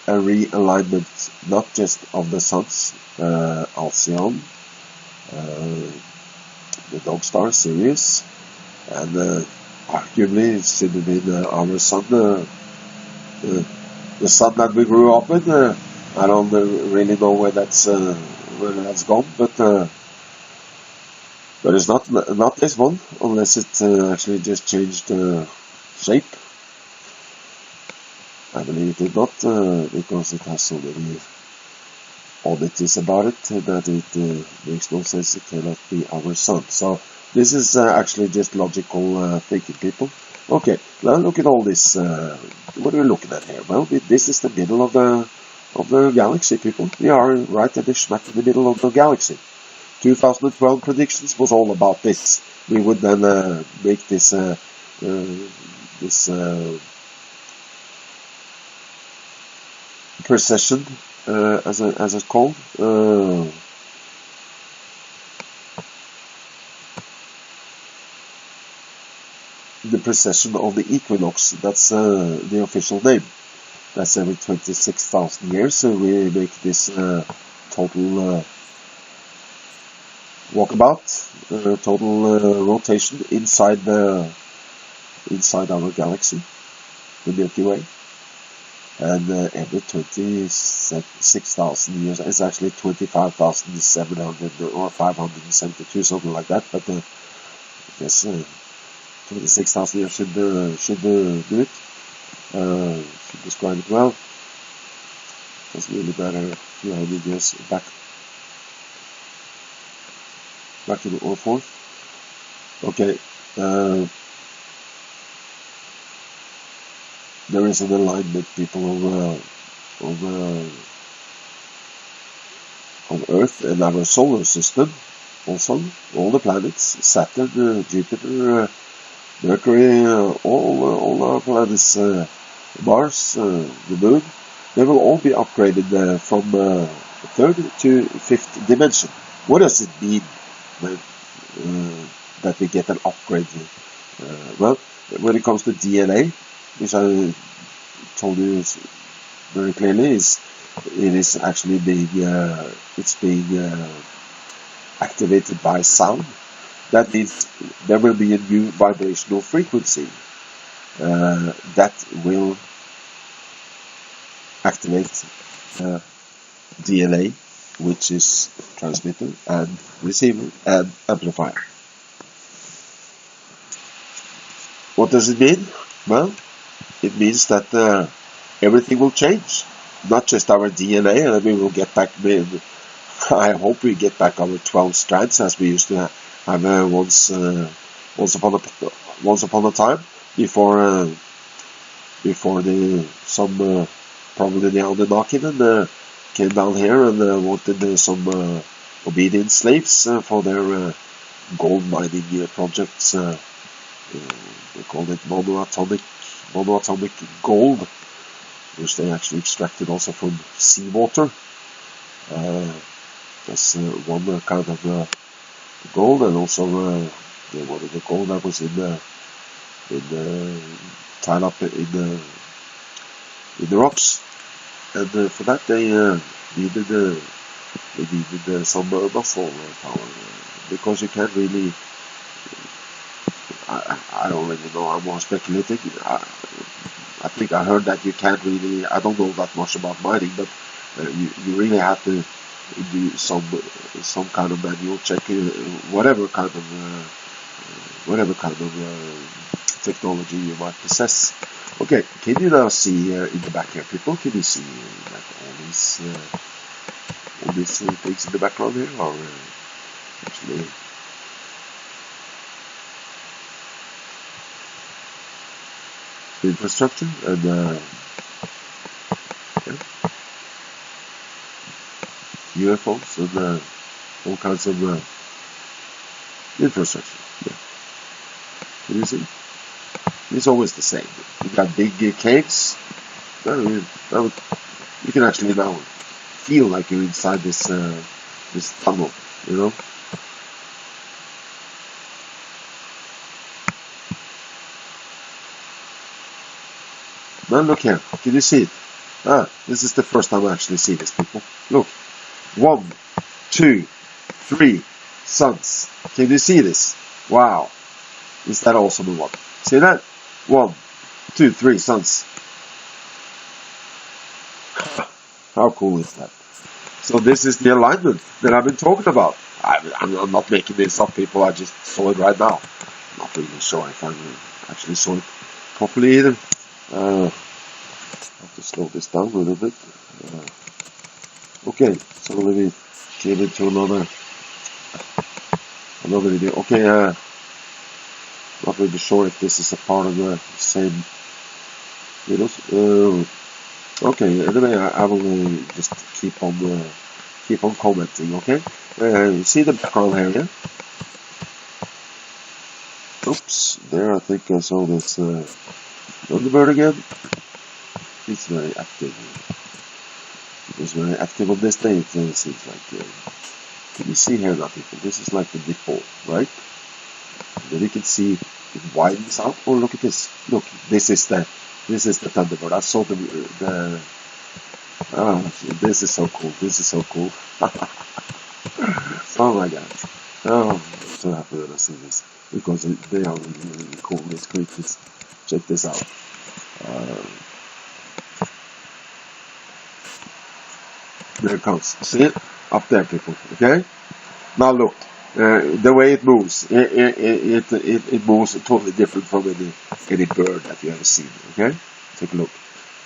a realignment, not just of the suns, Alcyon, the dog star Sirius, and arguably it should have been our sun, the sun that we grew up with. I don't really know where that's gone, but it's not this one, unless it actually just changed shape. I believe it did not, because it has so many oddities about it that it makes no sense. It cannot be our sun. So this is actually just logical thinking, people. Okay, now look at all this. What are we looking at here? Well, this is the middle of the galaxy, people. We are right at the smack in the middle of the galaxy. 2012 predictions was all about this. We would then make this precession, as it's called. The precession of the Equinox. That's the official name. That's every 26,000 years. So we make this total walkabout, total rotation inside our galaxy, the Milky Way. And every 26,000 years, it's actually 25,700 or 572, something like that. But I guess 26,000 years should do it. Should describe it well. Doesn't really matter 200 years back to the or forth. Okay. There is an alignment, people, of Earth and our solar system. Also, all the planets, Saturn, Jupiter, Mercury, all our planets, Mars, the Moon, they will all be upgraded from 3rd to 5th dimension. What does it mean that we get an upgrade? Well, when it comes to DNA, which I told you very clearly, it is actually being activated by sound. That means there will be a new vibrational frequency that will activate DNA, which is transmitter and receiver and amplifier. What does it mean? Well, it means that everything will change, not just our DNA, and we will get back. I hope we get back our 12 strands as we used to have once upon a time, before probably the Anunnaki came down here and wanted some obedient slaves for their gold mining projects. They called it monoatomic gold, which they actually extracted also from seawater. That's one kind of gold, and also one of the gold that was tied up in the rocks, and for that they needed some muscle power, because you can't really. I don't really know. I'm more speculating. I think I heard that you can't really. I don't know that much about mining, but you really have to do some kind of manual check, whatever kind of technology you might possess. Okay, can you now see in the back here, people? Can you see like all these things in the background here, or actually the infrastructure and yeah, UFOs and all kinds of infrastructure? Yeah, can you see? It's always the same. You got big caves. You can actually now feel like you're inside this this tunnel, you know. Now look here. Can you see it? This is the first time I actually see this, people. Look. 1, 2, 3 suns. Can you see this? Wow. Is that awesome or what? See that? 1, 2, 3 suns. How cool is that? So this is the alignment that I've been talking about. I'm not making this up, people. I just saw it right now. I'm not really sure if I actually saw it properly either. I have to slow this down a little bit. Okay, so let me give it to another video. Okay, not really sure if this is a part of the same videos. Okay, anyway, I will just keep on commenting. Okay, you see the background here, yeah? Oops, there I think I saw this Thunderbird again. It's very active. It was very active on this day. It seems like. Can you see here now, people? This is like the nipple, right? And then you can see it widens out. Oh, look at this! Look, this is the Thunderbird. I saw the. This is so cool. This is so cool. Oh my god! Oh, I'm so happy that I see this because they are really, really cool. These creatures. Check this out. There it comes. See it? Up there, people. Okay? Now look. The way it moves, it moves totally different from any bird that you ever seen. Okay? Take a look.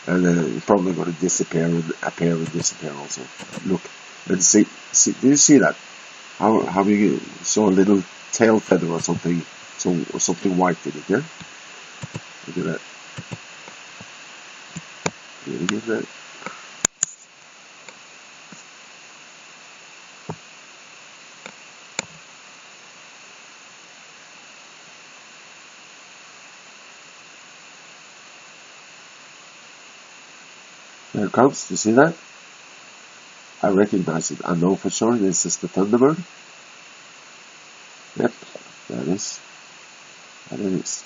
And it's probably going to disappear and appear and disappear also. Look. And see. Do you see that? How you saw a little tail feather or something, or something white in it, yeah? Look at that. Look at that. There it comes. You see that? I recognize it. I know for sure this is the Thunderbird. Yep, that is. That it is.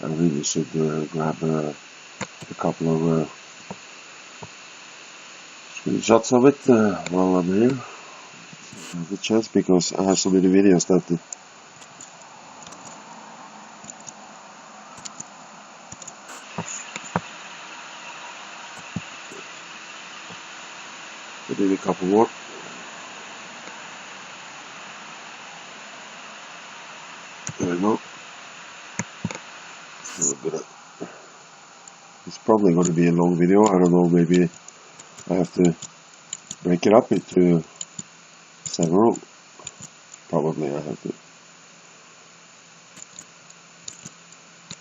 I really should grab a couple of screenshots of it while I'm here. I have the chance because I have so many videos that I did a couple more. There we go. It's probably going to be a long video. I don't know, maybe I have to break it up into several. Probably I have to.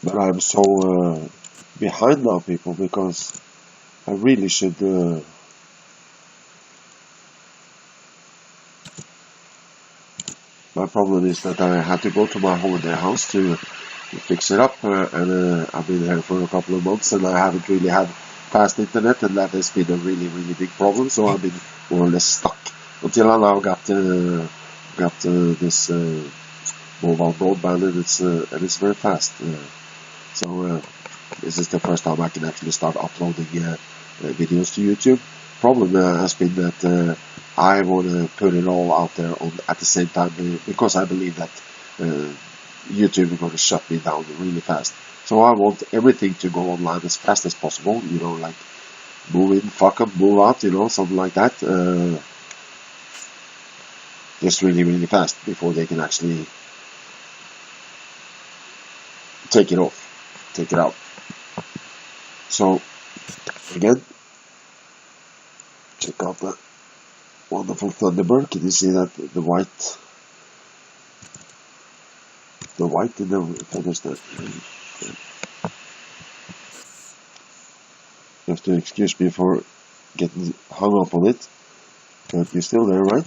But I'm so behind now, people, because I really should my problem is that I had to go to my holiday house to fix it up, and I've been here for a couple of months and I haven't really had fast internet, and that has been a really, really big problem. So I've been more or less stuck until I now got this mobile broadband, and it's very fast. So this is the first time I can actually start uploading videos to YouTube. Problem has been that I want to put it all out there at the same time because I believe that YouTube is going to shut me down really fast. So I want everything to go online as fast as possible, you know, like move in, fuck up, move out, you know, something like that. Just really, really fast before they can actually take it off, take it out. So again, check out the wonderful Thunderbird. Can you see that the white in the feathers there? You have to excuse me for getting hung up on it, but you're still there, right?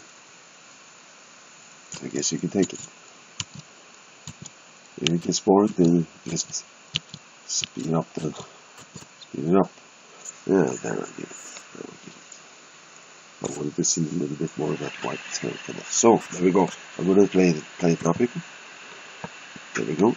I guess you can take it. If it gets bored, then just speed it up. Yeah, there I get it. I wanted to see a little bit more of that white feather. So there we go. I'm gonna play it now, people. There we go.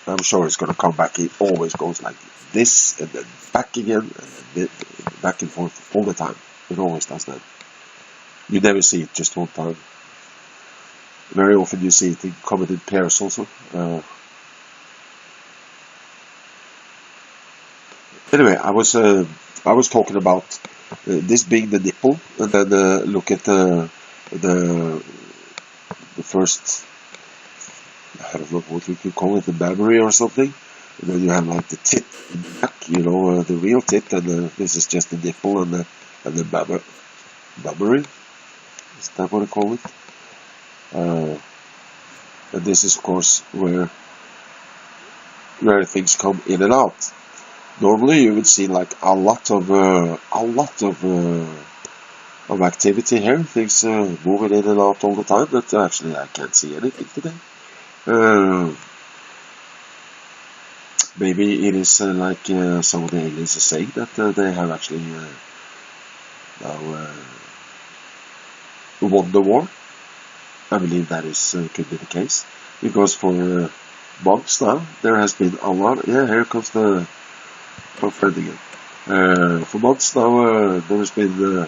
I'm sure it's going to come back. It always goes like this, and then back again, and then back and forth all the time. It always does that. You never see it just one time. Very often you see it in common pairs also. Anyway, I was talking about this being the nipple, and then look at the first, I don't know what we could call it, the mammary or something. And then you have like the tip in the back, the real tip, and this is just the nipple and the mammary. Is that what I call it? And this is of course where things come in and out. Normally you would see like a lot of activity here, things moving in and out all the time, but actually I can't see anything today. Maybe it is like some of the aliens are saying that they have actually now won the war. I believe that is could be the case, because for months now there has been a lot. Yeah, here comes the friend again. For months now there has been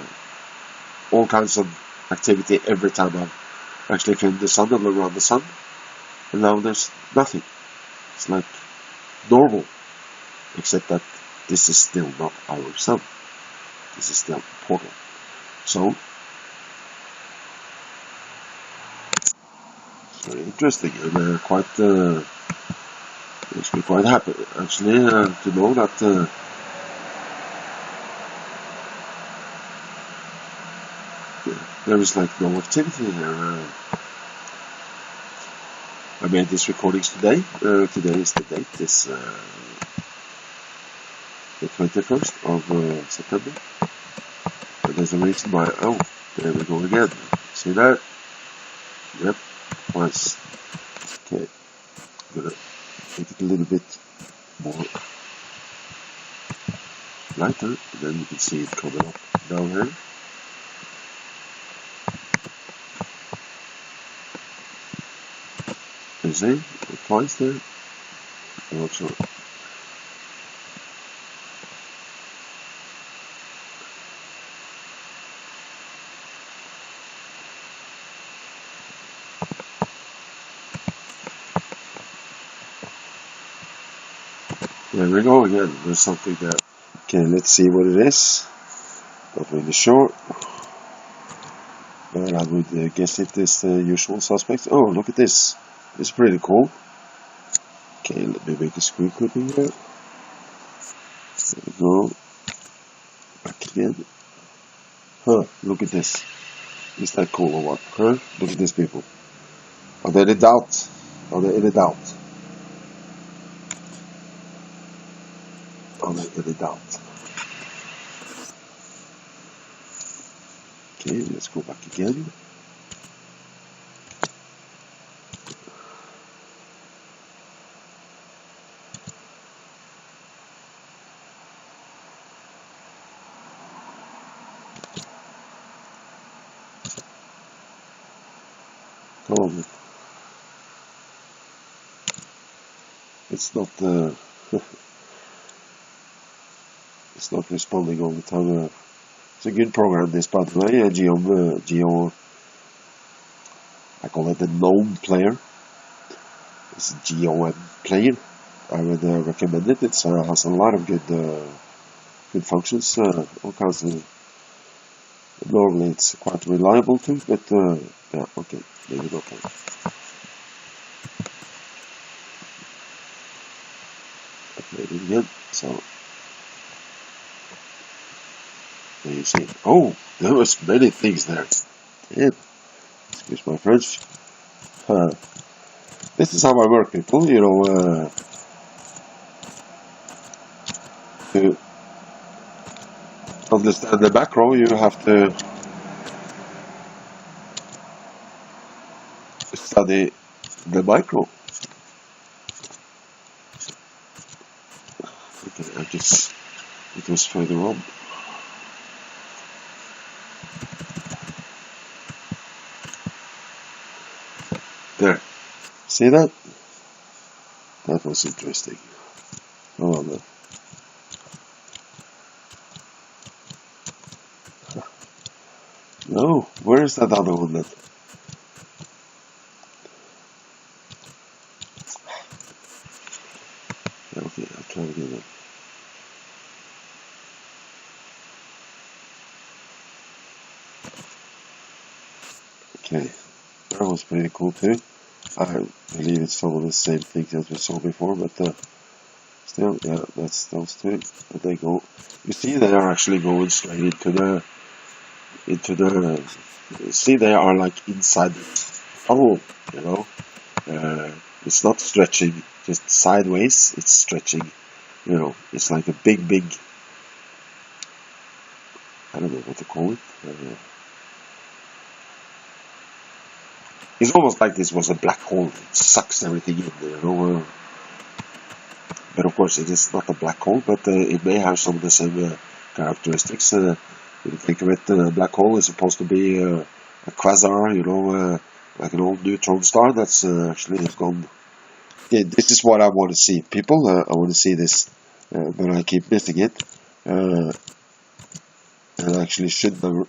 all kinds of activity every time I've actually filmed the sun and around the sun, and now there's nothing. It's like normal, except that this is still not our sun. This is still a portal. So it's very interesting, and makes me quite happy actually to know that there is like no activity here. I made these recordings today. Today is the date. It's the 21st of September. And there's a reason why. Oh, there we go again. See that? Yep, twice. Okay, I'm gonna make it a little bit more lighter, and then you can see it coming up down here. You see? Twice there. I'm not sure. There we go again. There's something there. Okay, let's see what it is. Not really sure. But I would guess it is the usual suspects. Oh, look at this. It's pretty cool. Okay, let me make a screen clipping here. There we go. Back again. Huh, look at this. Is that cool or what? Huh? Look at this, people. Are there any doubt? Are there any doubt? Are there any doubt? Okay, let's go back again. Come on. It's not it's not responding all the time. It's a good program, this, by the way. Geo, I call it the gnome player. It's a GOM player. I would recommend it. It has a lot of good good functions, all kinds of. Normally it's quite reliable too, but yeah, okay, maybe not. Okay, it again. So there you see. Oh, there was many things there. Yeah, excuse my French. This is how I work, people. You know, to understand the macro, you have to study the micro. Okay, I just it was further on. There, see that? That was interesting. Hold on there. No, where is that other one then? Yeah, okay, I'll try again then. Okay, that was pretty cool too. I believe it's some of the same things as we saw before, but still, yeah, that's those two. And they go. You see, they are actually going straight into the. See, they are like inside the hole. You know, it's not stretching just sideways. It's stretching. You know, it's like a big. I don't know what to call it. It's almost like this was a black hole. It sucks everything in. You know. But of course, it is not a black hole, but it may have some of the same characteristics. When you think of it, a black hole is supposed to be a quasar, you know, like an old neutron star that's actually gone. Yeah, this is what I want to see, people. I want to see this, but I keep missing it. And I actually should run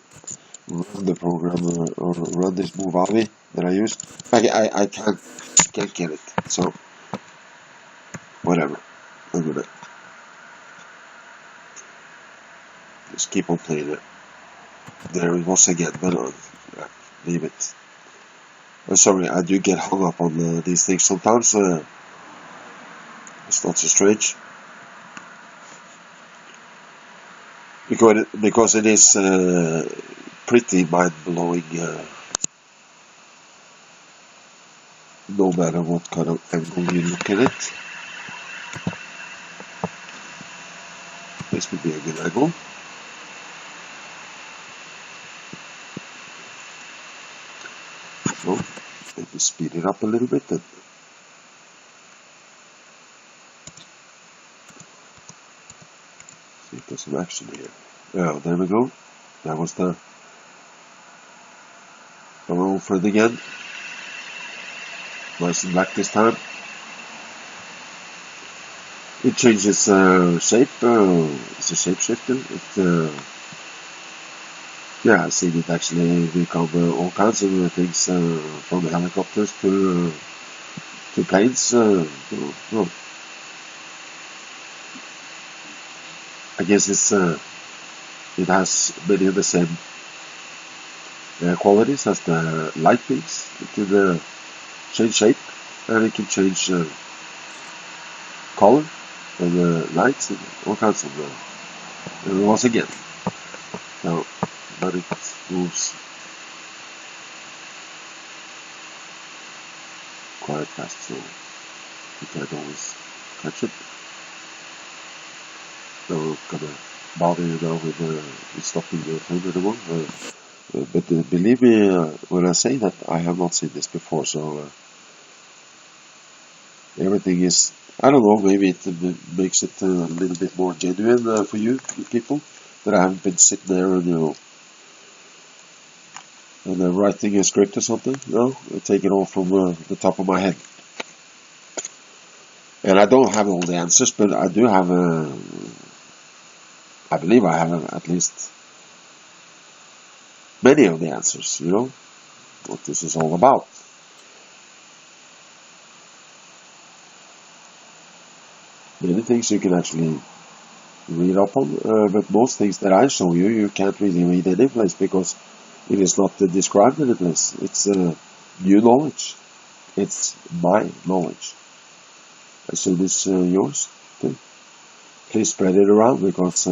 the program or run this Movavi that I use. I can't get it, so whatever. I'm gonna just keep on playing it. There it was again, but leave it. Sorry, I do get hung up on these things sometimes. It's not so strange. Because it is pretty mind-blowing, no matter what kind of angle you look at it. This would be a good angle. So, maybe speed it up a little bit and see if there's some action here. Yeah, there we go. That was the roll for it again. Nice and black this time. It changes shape. It's a shapeshifter. Yeah, I've seen it actually become all kinds of things, from helicopters to planes. Well, I guess it has many of the same qualities as the light beams. It can change shape, and it can change color and lights and all kinds of. Once again, so, but it moves quite fast, so you can't always catch it. So I'm not gonna bother you now with stopping the film anymore. But believe me when I say that I have not seen this before, so everything is, I don't know, maybe it makes it a little bit more genuine for you people, that I haven't been sitting there and, you know, and writing a script or something, you know, take it all from the top of my head. And I don't have all the answers, but I do have I believe I have at least many of the answers, you know, what this is all about. Many things you can actually read up on, but most things that I show you, you can't really read any place because it is not described in any place. It's new knowledge. It's my knowledge. As soon as yours too. Please spread it around because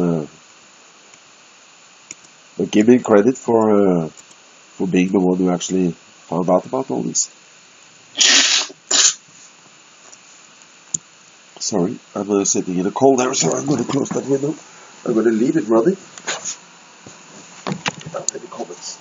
give me credit for being the one who actually found out about all this. Sorry, I'm sitting in a cold air, so I'm going to close that window. I'm going to leave it running. Without any comments.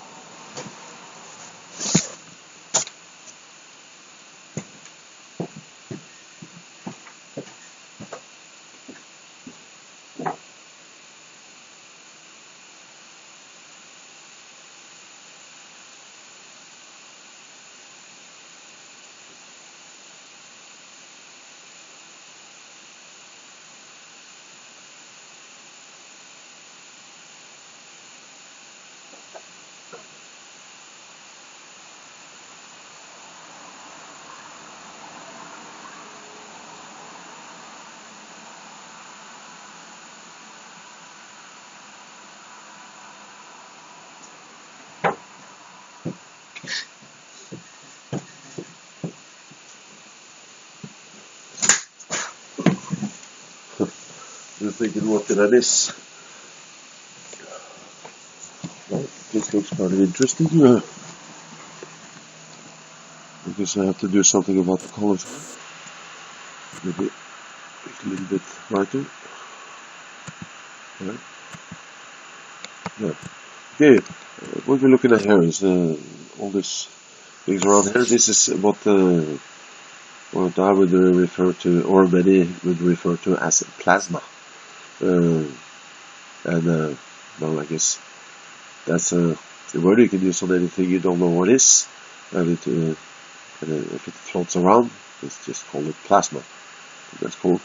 You're thinking, what did I miss? Well, this looks kind of interesting, because I have to do something about the colors. Maybe a little bit brighter. Right. Yeah. Okay, what we're looking at here is all these things around here. This is what I would refer to, or many would refer to as plasma. Well, I guess that's a word you can use on anything you don't know what is, and if it floats around, it's just called it plasma. That's cool.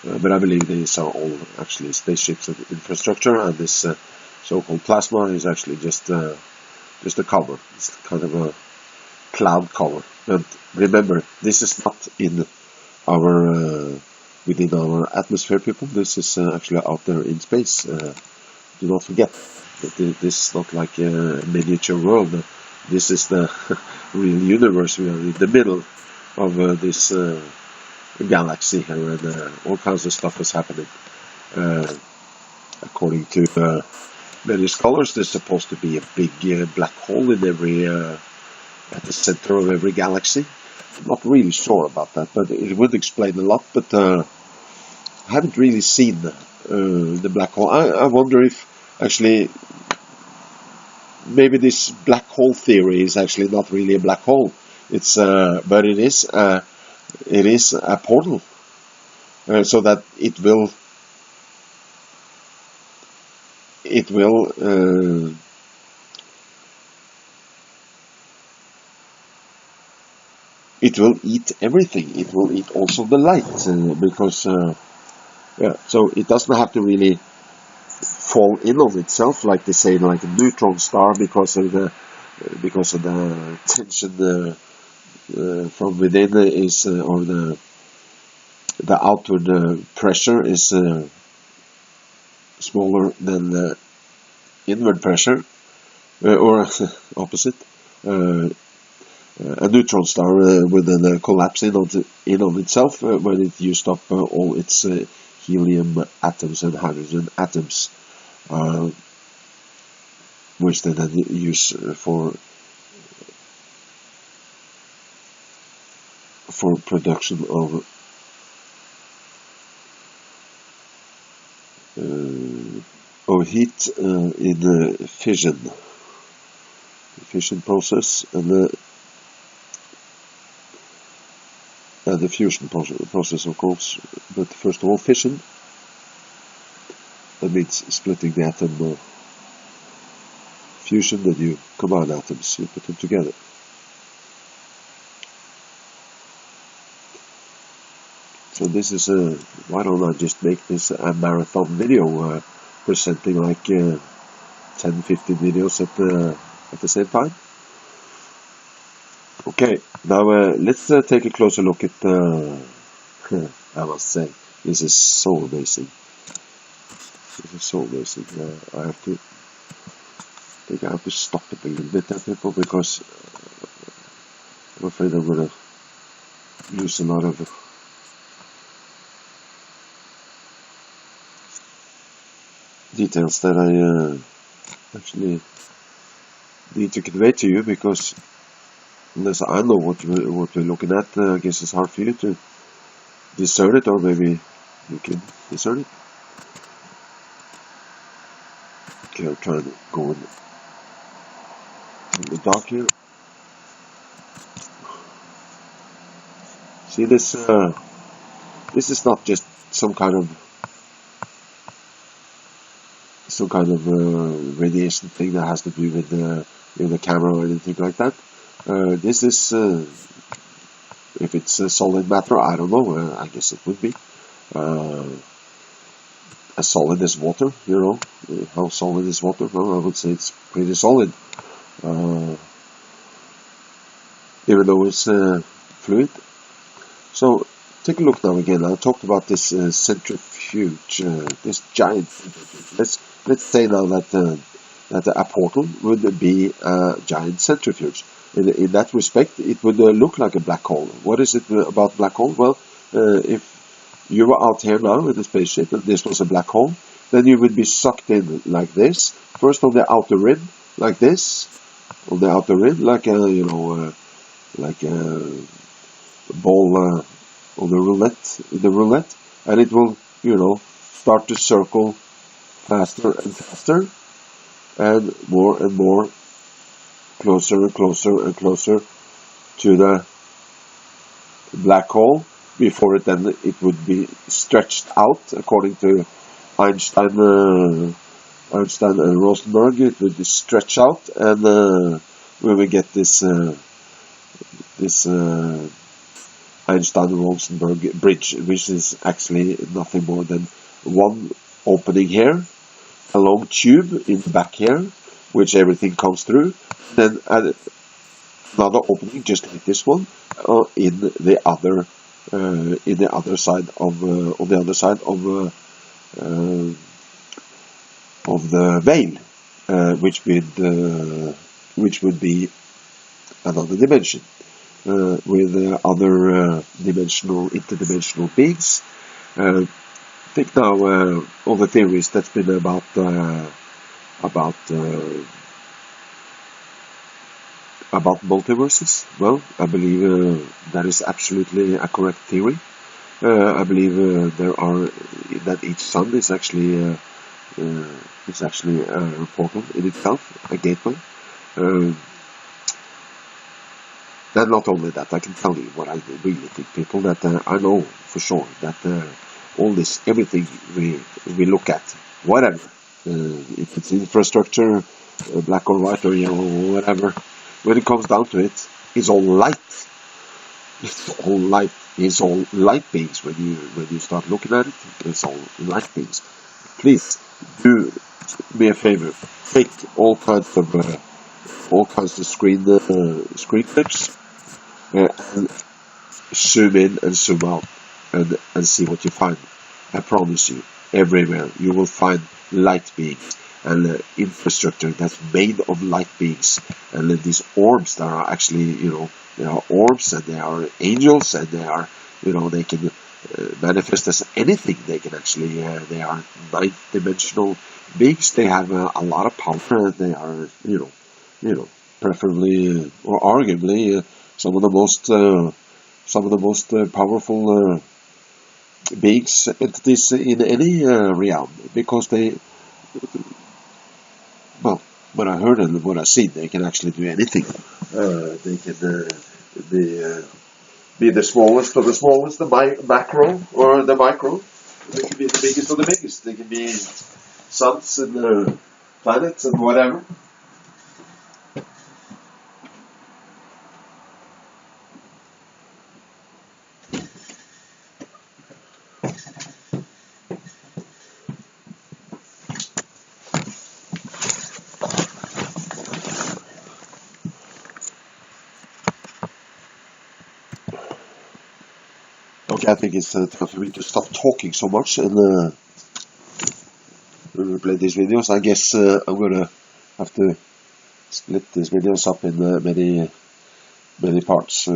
But I believe these are all actually spaceships and infrastructure, and this so-called plasma is actually just a cover. It's kind of a cloud cover. And remember, this is not in our within our atmosphere, people. This is actually out there in space. Do not forget that this is not like a miniature world. This is the real universe. We are in the middle of this galaxy here, and all kinds of stuff is happening. According to many scholars, there's supposed to be a big black hole in every at the center of every galaxy. I'm not really sure about that, but it would explain a lot. But I haven't really seen the black hole. I wonder if actually maybe this black hole theory is actually not really a black hole. It's but it is a portal, so that it will eat everything. It will eat also the light, because yeah. So it doesn't have to really fall in on itself, like they say, like a neutron star, because of the tension from within is, or the outward pressure is smaller than the inward pressure, or opposite. A neutron star will then collapse in on itself when it used up all its helium atoms and hydrogen atoms, which they then use for production of heat in the fission process, and the fusion process, of course. But first of all, fission. That means splitting the atom. Fusion, then you combine atoms, you put them together. So this is why don't I just make this a marathon video, presenting like 10-15 videos at the same time. Okay, now let's take a closer look at I must say, this is so amazing. is always. I have to. I think I have to stop it a little bit, people, because I'm afraid I'm gonna lose a lot of details that I actually need to convey to you, because unless I know what we're looking at, I guess it's hard for you to discern it, or maybe you can discern it. Okay, I'm trying to go in the dark here. See this? This is not just some kind of radiation thing that has to do with the camera or anything like that. This is, if it's solid matter, I don't know. I guess it would be as solid as water. You know, how solid is water? Well, I would say it's pretty solid, even though it's fluid. So take a look now again. I talked about this centrifuge, this giant centrifuge. Let's say now that a portal would be a giant centrifuge. In that respect, it would look like a black hole. What is it about black hole? Well, if you were out here now in the spaceship and this was a black hole, then you would be sucked in like this. First on the outer rim, like this, on the outer rim, like a like a ball on the roulette, and it will start to circle faster and faster, and more, closer and closer and closer to the black hole, before it would be stretched out according to Einstein and Rosenberg. It would stretch out, and we will get this Einstein-Rosenberg bridge, which is actually nothing more than one opening here, a long tube in the back here, which everything comes through, then another opening just like this one in the other side of on the other side of the veil, which would be another dimension. With other interdimensional beings. Think now all the theories that's been about multiverses. Well, I believe that is absolutely a correct theory. I believe that each sun is actually a portal in itself, a gateway. And not only that, I can tell you what I really think, people, that I know for sure that all this, everything we look at, whatever, if it's infrastructure, black or white or yellow or whatever, when it comes down to it, it's all light. It's all light. It's all light beings. When you start looking at it, it's all light beings. Please do me a favor. Take all kinds of screen clips. And zoom in and zoom out and see what you find. I promise you, everywhere you will find light beings and infrastructure that's made of light beings, and these orbs that are actually, they are orbs, and they are angels, and they are, they can manifest as anything. They can actually, they are ninth dimensional beings. They have a lot of power, and they are, preferably or arguably some of the most powerful beings, entities in any realm, because they, well, what I heard and what I've seen, they can actually do anything. They can be the smallest of the smallest, the macro or the micro. They can be the biggest of the biggest. They can be suns and planets and whatever. Okay, I think it's time for me to stop talking so much and play these videos. I guess I'm gonna have to split these videos up in many parts.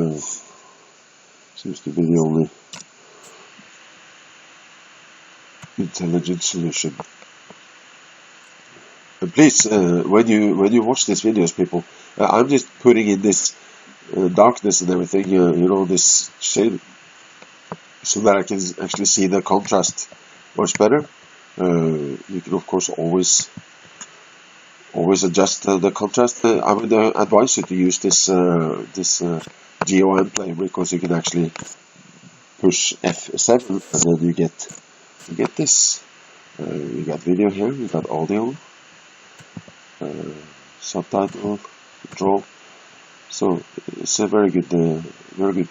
Seems to be the only intelligent solution. And please, when you watch these videos, people, I'm just putting in this darkness and everything, you know, this shade, so that I can actually see the contrast much better. You can of course always adjust the contrast. I would advise you to use this GOM player, because you can actually push F7 and then you get this. You got video here, you got audio, subtitle, draw. So it's a very good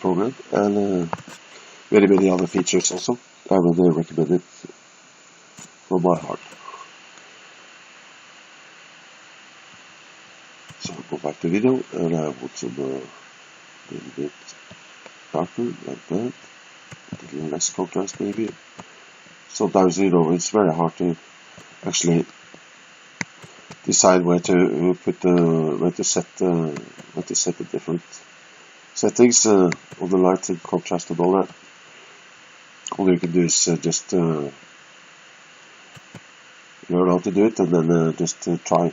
program, and many other features also. I would recommend it from my heart. So I'll go back to video, and I put some little bit darker like that, a little less contrast maybe. Sometimes, you know, it's very hard to actually decide where to put where to set the different settings on the light and contrast and all that. All you can do is just learn how to do it, and then just try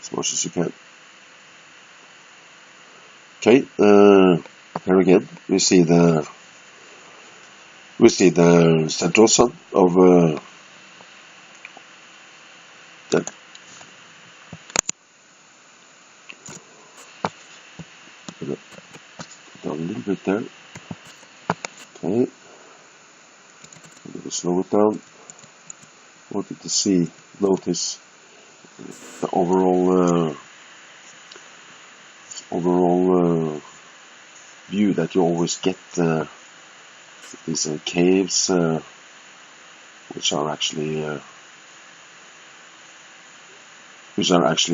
as much as you can. Okay, here again we see the central sun of that. Down a little bit there. Okay, I'm going to slow it down. Wanted to notice the overall view that you always get. These caves, which are actually,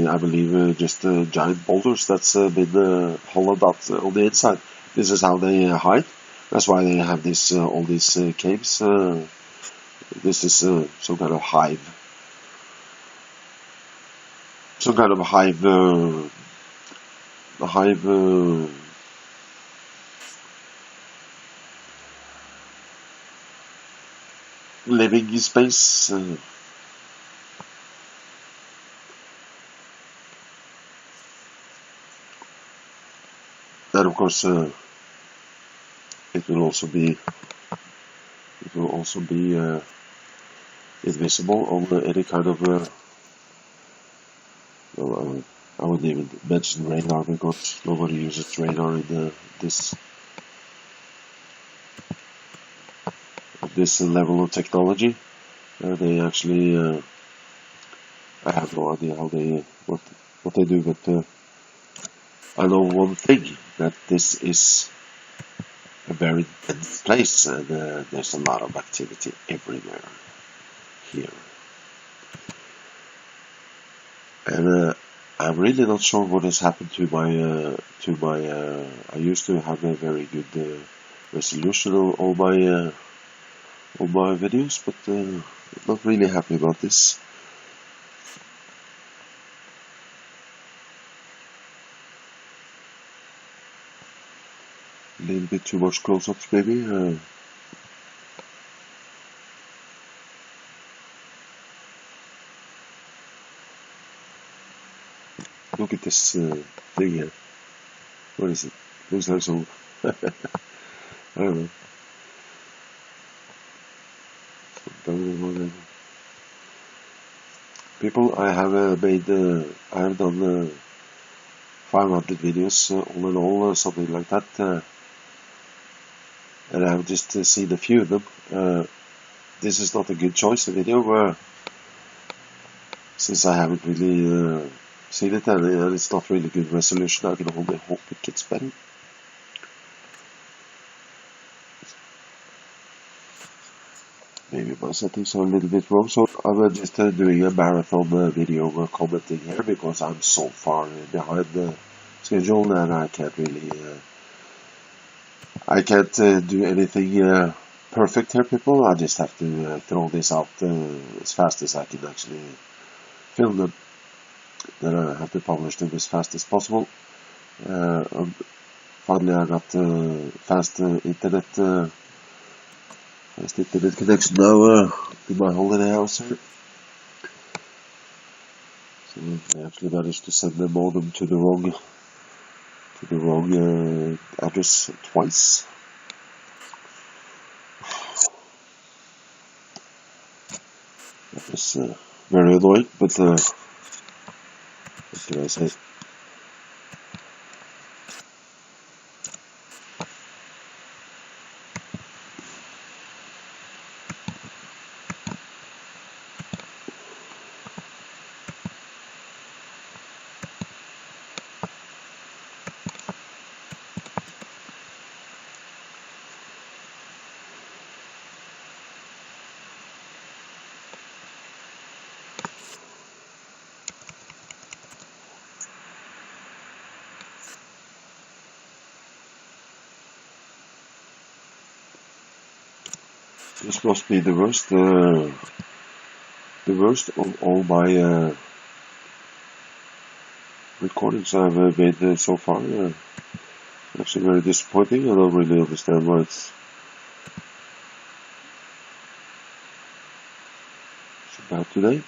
I believe, just giant boulders that's been hollowed out on the inside. This is how they hide. That's why they have this all these caves. This is some kind of hive. Some kind of hive. Living space. And of course, it will also be invisible on any kind of. Well, I wouldn't even mention radar, because nobody uses radar in this level of technology. They actually, I have no idea how what they do, but I know one thing, that this is a very dense place, and there's a lot of activity everywhere here. And I'm really not sure what has happened to my I used to have a very good resolution on all my videos, but I'm not really happy about this. A little bit too much close-ups maybe. Look at this thing here. What is it? Looks like some I don't know. People, I have I have done 500 videos all in all, something like that, and I have just seen a few of them. This is not a good choice, the video, since I haven't really seen it, and it's not really good resolution. I can only hope it gets better. Maybe my settings are a little bit wrong, so I'm just doing a marathon video commenting here, because I'm so far behind the schedule, and I can't really do anything perfect here, people. I just have to throw this out as fast as I can actually film them. Then I have to publish them as fast as possible. Finally, I got fast internet connection now in my holiday house here. So I actually managed to send the modem to the wrong address twice. That was very annoying, but what can I say? This must be the worst of all my recordings I've made so far. Actually very disappointing. I don't really understand why it's so bad today.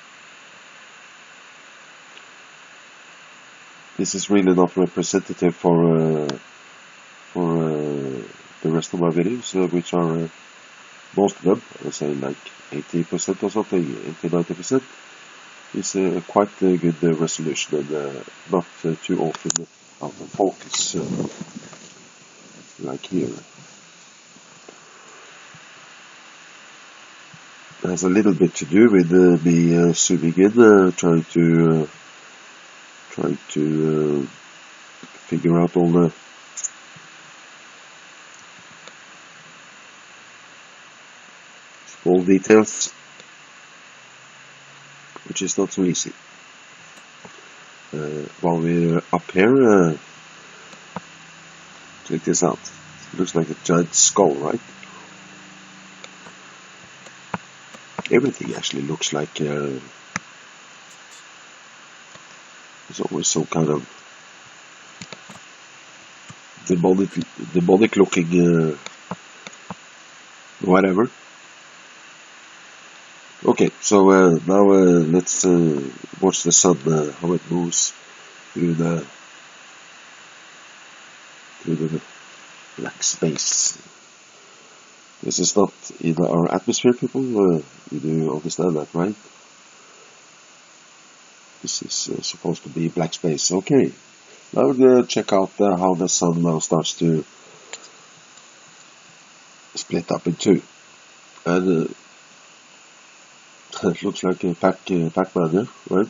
This is really not representative for the rest of my videos, which are most of them, I would say like 80% or something, 80-90%, is quite a good resolution and not too often out of focus, like here. It has a little bit to do with me zooming in, trying to figure out all the small details, which is not so easy. While we're up here, check this out. It looks like a giant skull, right? Everything actually looks like there's always some kind of demonic looking whatever. Okay, so now let's watch the sun, how it moves through the black space. This is not in our atmosphere, people. You do understand that, right? This is supposed to be black space. Okay, now we're gonna check out how the sun now starts to split up in two, and it looks like a Pac-Man, yeah, right?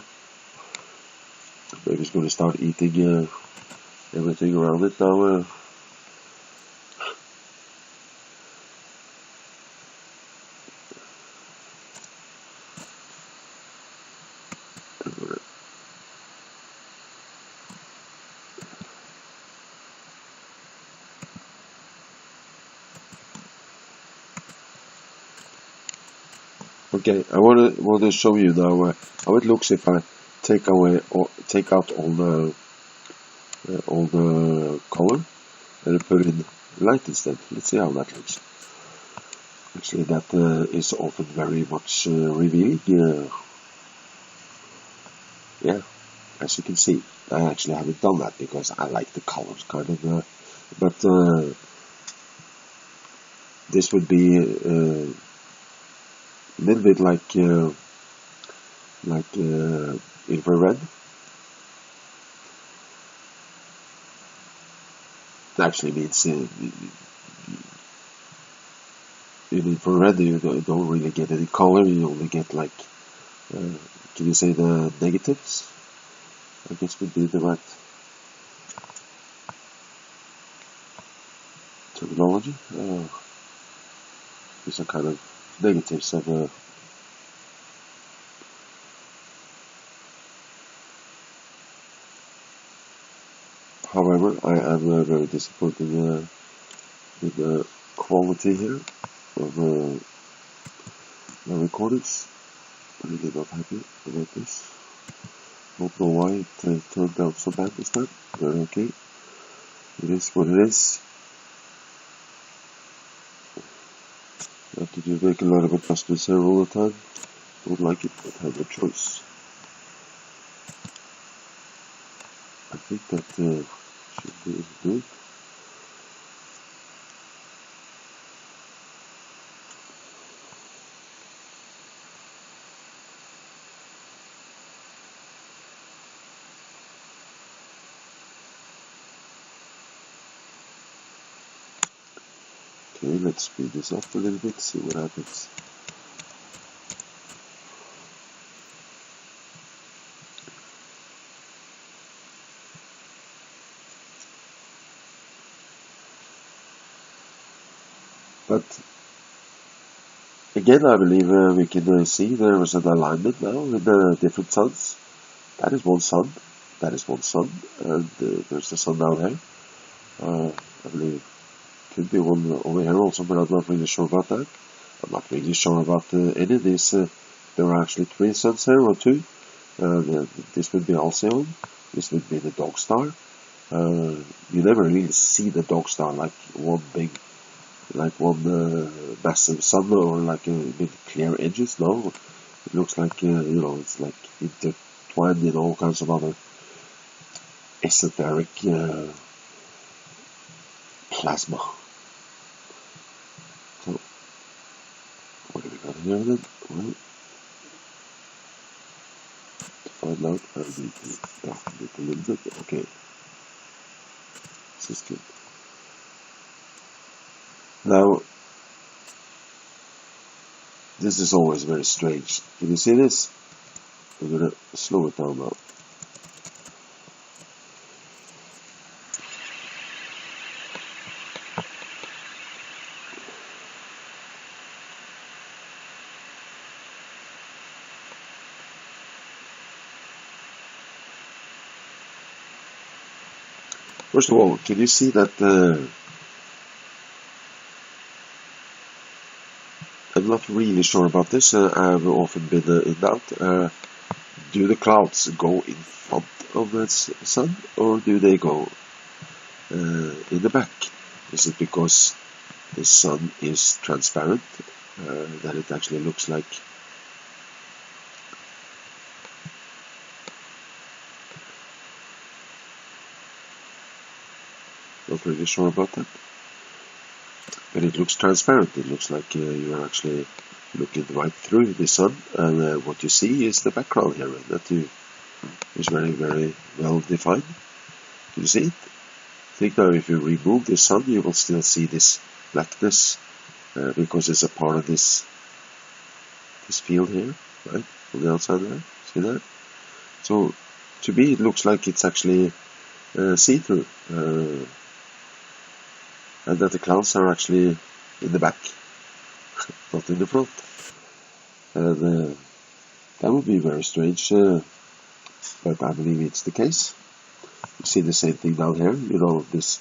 Maybe it's going to start eating everything around it now. Okay, I want to show you now how it looks if I take out all the color and put in light instead. Let's see how that looks. Actually, that is often very much revealing. Yeah, as you can see, I actually haven't done that because I like the colors kind of. But this would be a little bit like infrared. It actually means in infrared you don't really get any color. You only get like, can you say the negatives? I guess would be the right terminology. These are kind of negatives of however, I am very disappointed with the quality here. of my recordings. Really not happy about this. Don't know why it turned out so bad this time, but okay. It is what it is. I have to make a lot of adjustments here all the time. Don't like it, but have no choice. I think that should be good. Okay, let's speed this up a little bit, see what happens. But again, I believe we can see there is an alignment now in the different suns. That is one sun, that is one sun, and there's the sun down here. I believe could be one over here also, but I'm not really sure about that. I'm not really sure about any of these. There are actually 3 suns here, or 2. This would be Alcyon, this would be the dog star. You never really see the dog star like one big, like one massive sun, or like with clear edges. No, it looks like, you know, it's like intertwined in all kinds of other esoteric plasma. So, what do we got here then? Well, to find out, I need to darken it a little bit. Okay, this is good. Now, this is always very strange. Can you see this? I'm gonna slow it down now. First of all, can you see that I'm not really sure about this. I've often been in doubt. Do the clouds go in front of the sun, or do they go in the back? Is it because the sun is transparent that it actually looks like not really sure about that, but it looks transparent. It looks like you are actually looking right through the sun, and what you see is the background here that is very, very well defined. Can you see it? Think now, if you remove the sun, you will still see this blackness because it's a part of this field here, right, on the outside there. See that? So to me, it looks like it's actually see-through, and that the clouds are actually in the back, not in the front. And that would be very strange, but I believe it's the case. You see the same thing down here. You know, this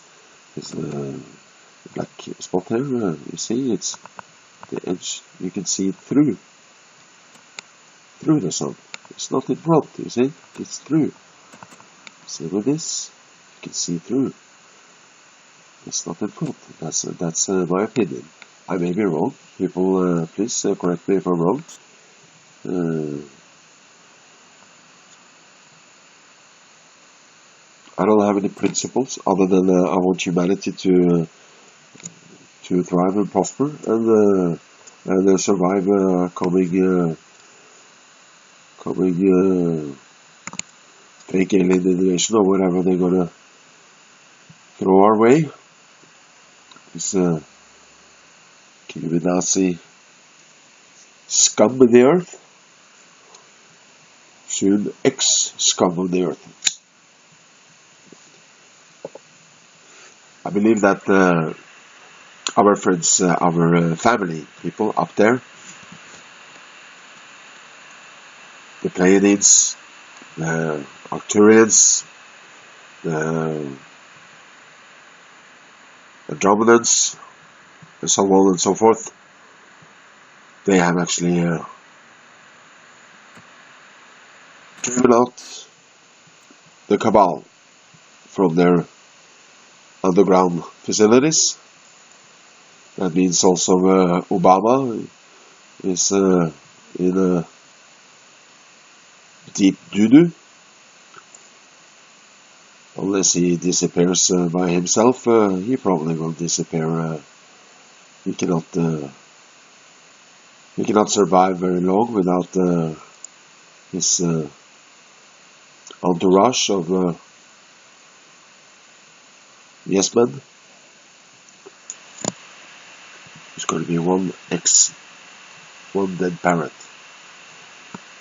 black spot here. You see, it's the edge. You can see it through the sun. It's not in front. You see, it's through. See with this, you can see through. It's not in front. That's my opinion. I may be wrong. People, please correct me if I'm wrong. I don't have any principles other than I want humanity to thrive and prosper and survive coming fake alien invasion or whatever they're gonna throw our way. This Nazi scum of the earth, soon ex-scum of the earth. I believe that our friends, our family people up there, the Pleiades, the Arcturians, the Andromedans, and so on and so forth, they have actually driven out the cabal from their underground facilities. That means also Obama is in a deep doo-doo. Unless he disappears by himself, he probably will disappear. He cannot survive very long without his entourage of yes men. There's going to be one dead parrot,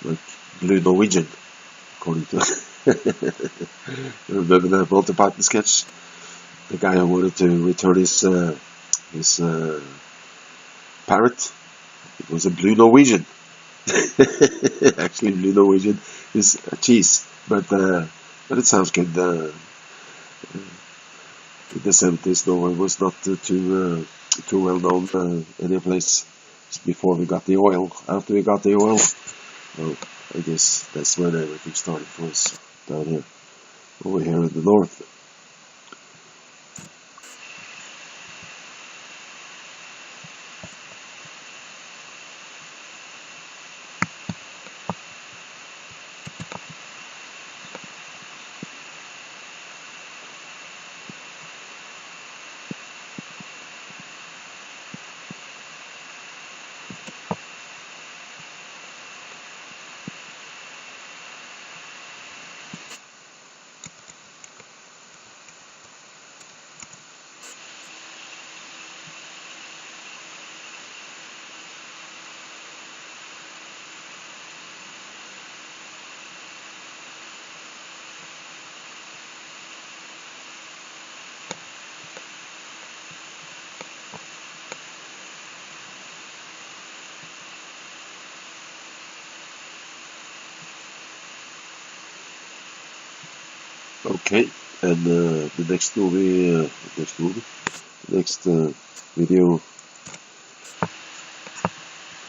like Blue Norwegian, according to you remember the Monty Python sketch? The guy who wanted to return his parrot. It was a Blue Norwegian. Actually, Blue Norwegian is a cheese, but it sounds good. In the 70s, Norway was not too well known any place before we got the oil. After we got the oil, well, I guess that's when everything started for us down here, over here in the north. Okay, and the next video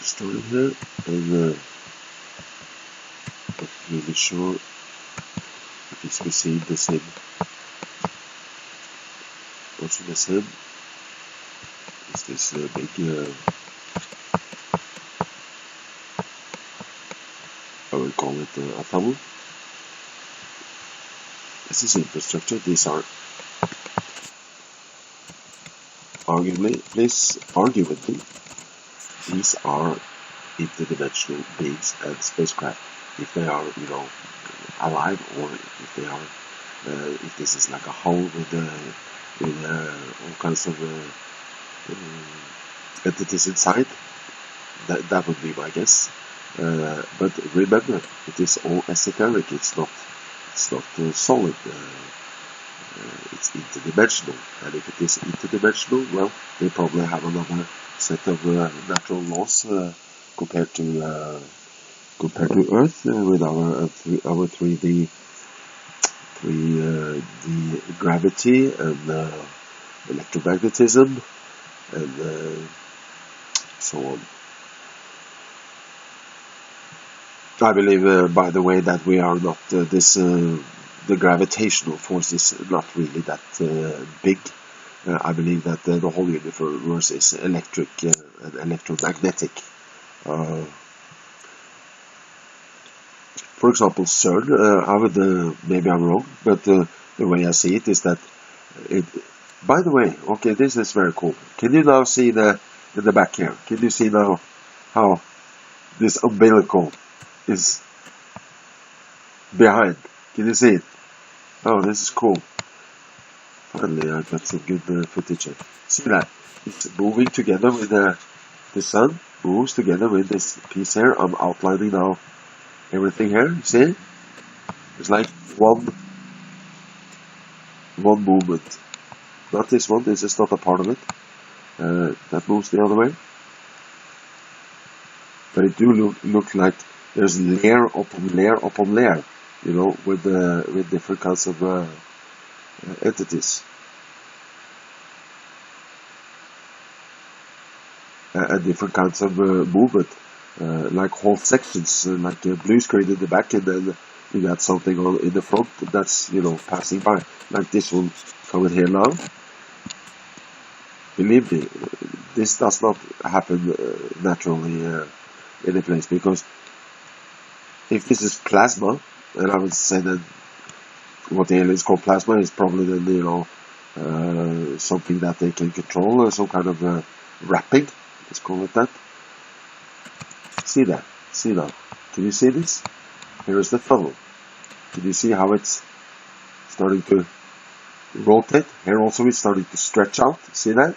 started here, and not really sure if we see the same, watching the same. Is this big I will call it a tunnel. This is infrastructure. These are arguably, these are interdimensional beings and spacecraft. If they are, alive, or if they are, if this is like a hull with all kinds of entities inside, that would be my guess. But remember, it is all esoteric. It's not solid. It's interdimensional, and if it is interdimensional, well, they probably have another set of natural laws compared to Earth with our 3D gravity and electromagnetism and so on. I believe, by the way, that we are not the gravitational force is not really that big. I believe that the whole universe is electric and electromagnetic. For example, CERN, I would, maybe I'm wrong, but the way I see it is that by the way, okay, this is very cool. Can you now see in the back here? Can you see now how this umbilical is behind? Can you see it? Oh, this is cool. Finally, I got some good footage here. See that? It's moving together with the sun, moves together with this piece here. I'm outlining now everything here, you see? It's like one movement. Not this one, this is not a part of it. That moves the other way. But it do look like there's layer upon layer upon layer, with different kinds of entities. and different kinds of movement, like whole sections, like a blue screen in the back, and then you got something on in the front that's, you know, passing by, like this one coming here now. Believe me, this does not happen naturally in a place, because if this is plasma, and I would say that what the aliens call plasma is probably then, you know, something that they can control, or some kind of wrapping, let's call it that. See that? See that? Can you see this? Here is the funnel. Can you see how it's starting to rotate? Here also it's starting to stretch out. See that?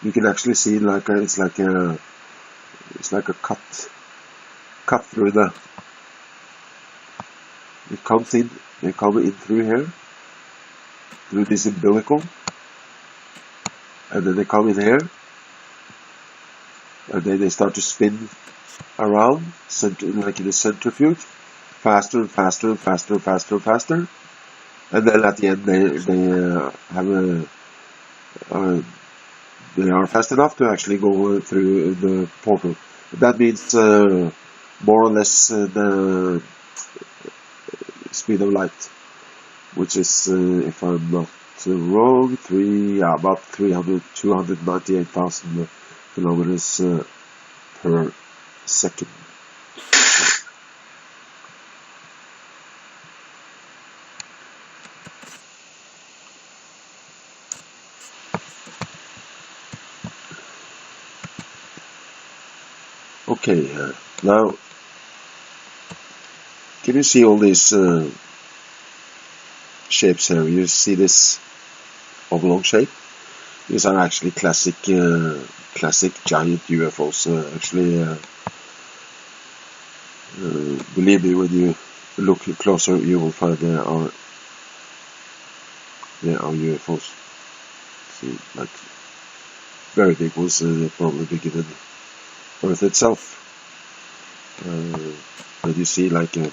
You can actually see like it's like a cut through the. It comes in. They come in through here, through this umbilical, and then they come in here, and then they start to spin around, like in a centrifuge, faster and faster and faster and faster and faster, and then at the end they are fast enough to actually go through the portal. That means more or less the speed of light, which is, if I'm not wrong, about 298,000 kilometers per second. Okay, now can you see all these shapes here? You see this oblong shape? These are actually classic giant UFOs. Believe me, when you look closer, you will find there are UFOs. See, like very big ones, probably bigger than Earth itself. When you see like a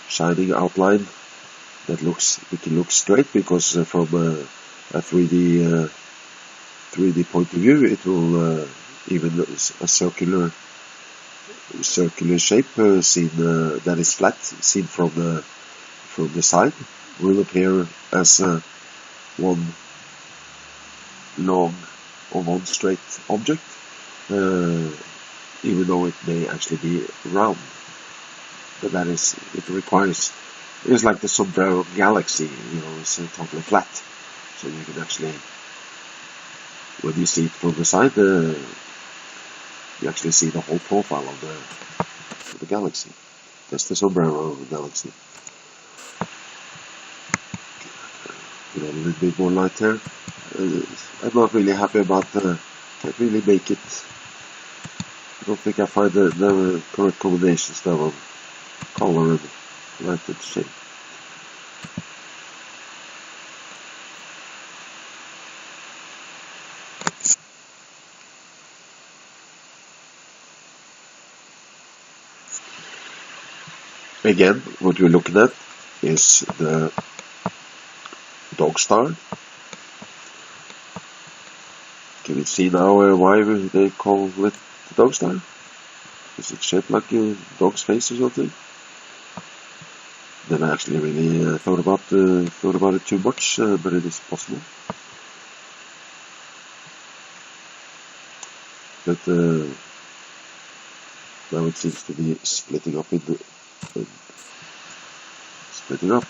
shining outline that looks straight, because from a 3D point of view, it will even a circular shape seen that is flat, seen from the side, will appear as one long or one straight object, even though it may actually be round. But that is, it requires, it's like the sombrero Galaxy, you know, it's totally flat, so you can actually, when you see it from the side, you actually see the whole profile of the galaxy. That's the sombrero Galaxy. Get a little bit more light here. I'm not really happy about can't really make it. I don't think I find the correct combinations there on color and light and shape. Again, what we're looking at is the dog star. Can you see now why they call it the dog star? Is it shaped like a dog's face or something? Never actually really thought about it too much, but it is possible. But now it seems to be splitting up splitting up.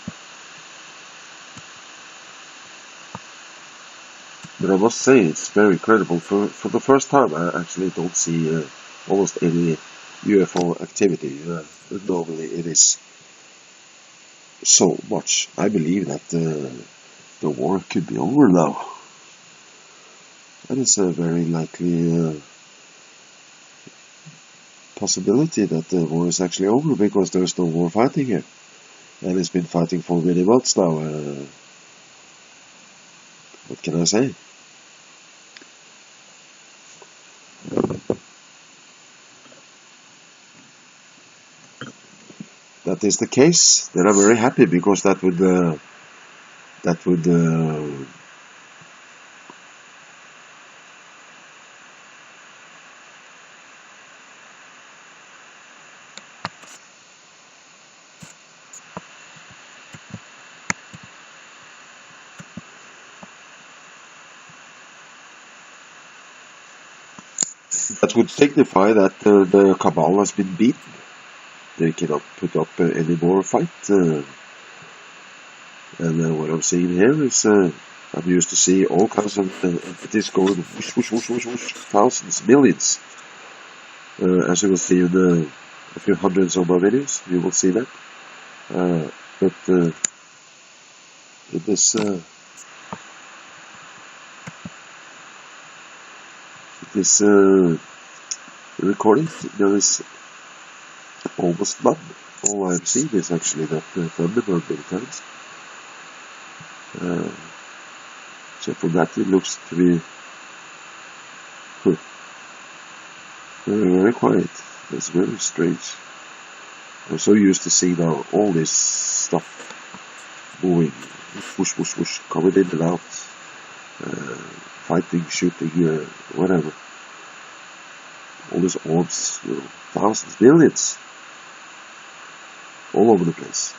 But I must say, it's very credible. For the first time, I actually don't see almost any UFO activity. Normally it is so much. I believe that the war could be over now. That is a very likely possibility that the war is actually over, because there is no war fighting here. And it's been fighting for many months now. What can I say? That is the case, then I'm very happy, because that would That would signify that the Cabal has been beaten. They cannot put up any more fight. And what I'm seeing here is I'm used to see all kinds of entities going whoosh, whoosh, whoosh, whoosh, whoosh, thousands, millions. As you will see in a few hundreds of my videos, you will see that. But in this recording, there is almost none. All I've seen is actually that Thunderbird many times. So from that it looks to be very, very quiet. That's very strange. I'm so used to seeing now all this stuff moving, whoosh, whoosh, whoosh, coming in and out, fighting, shooting, whatever. All these orbs, thousands, millions, all over the place.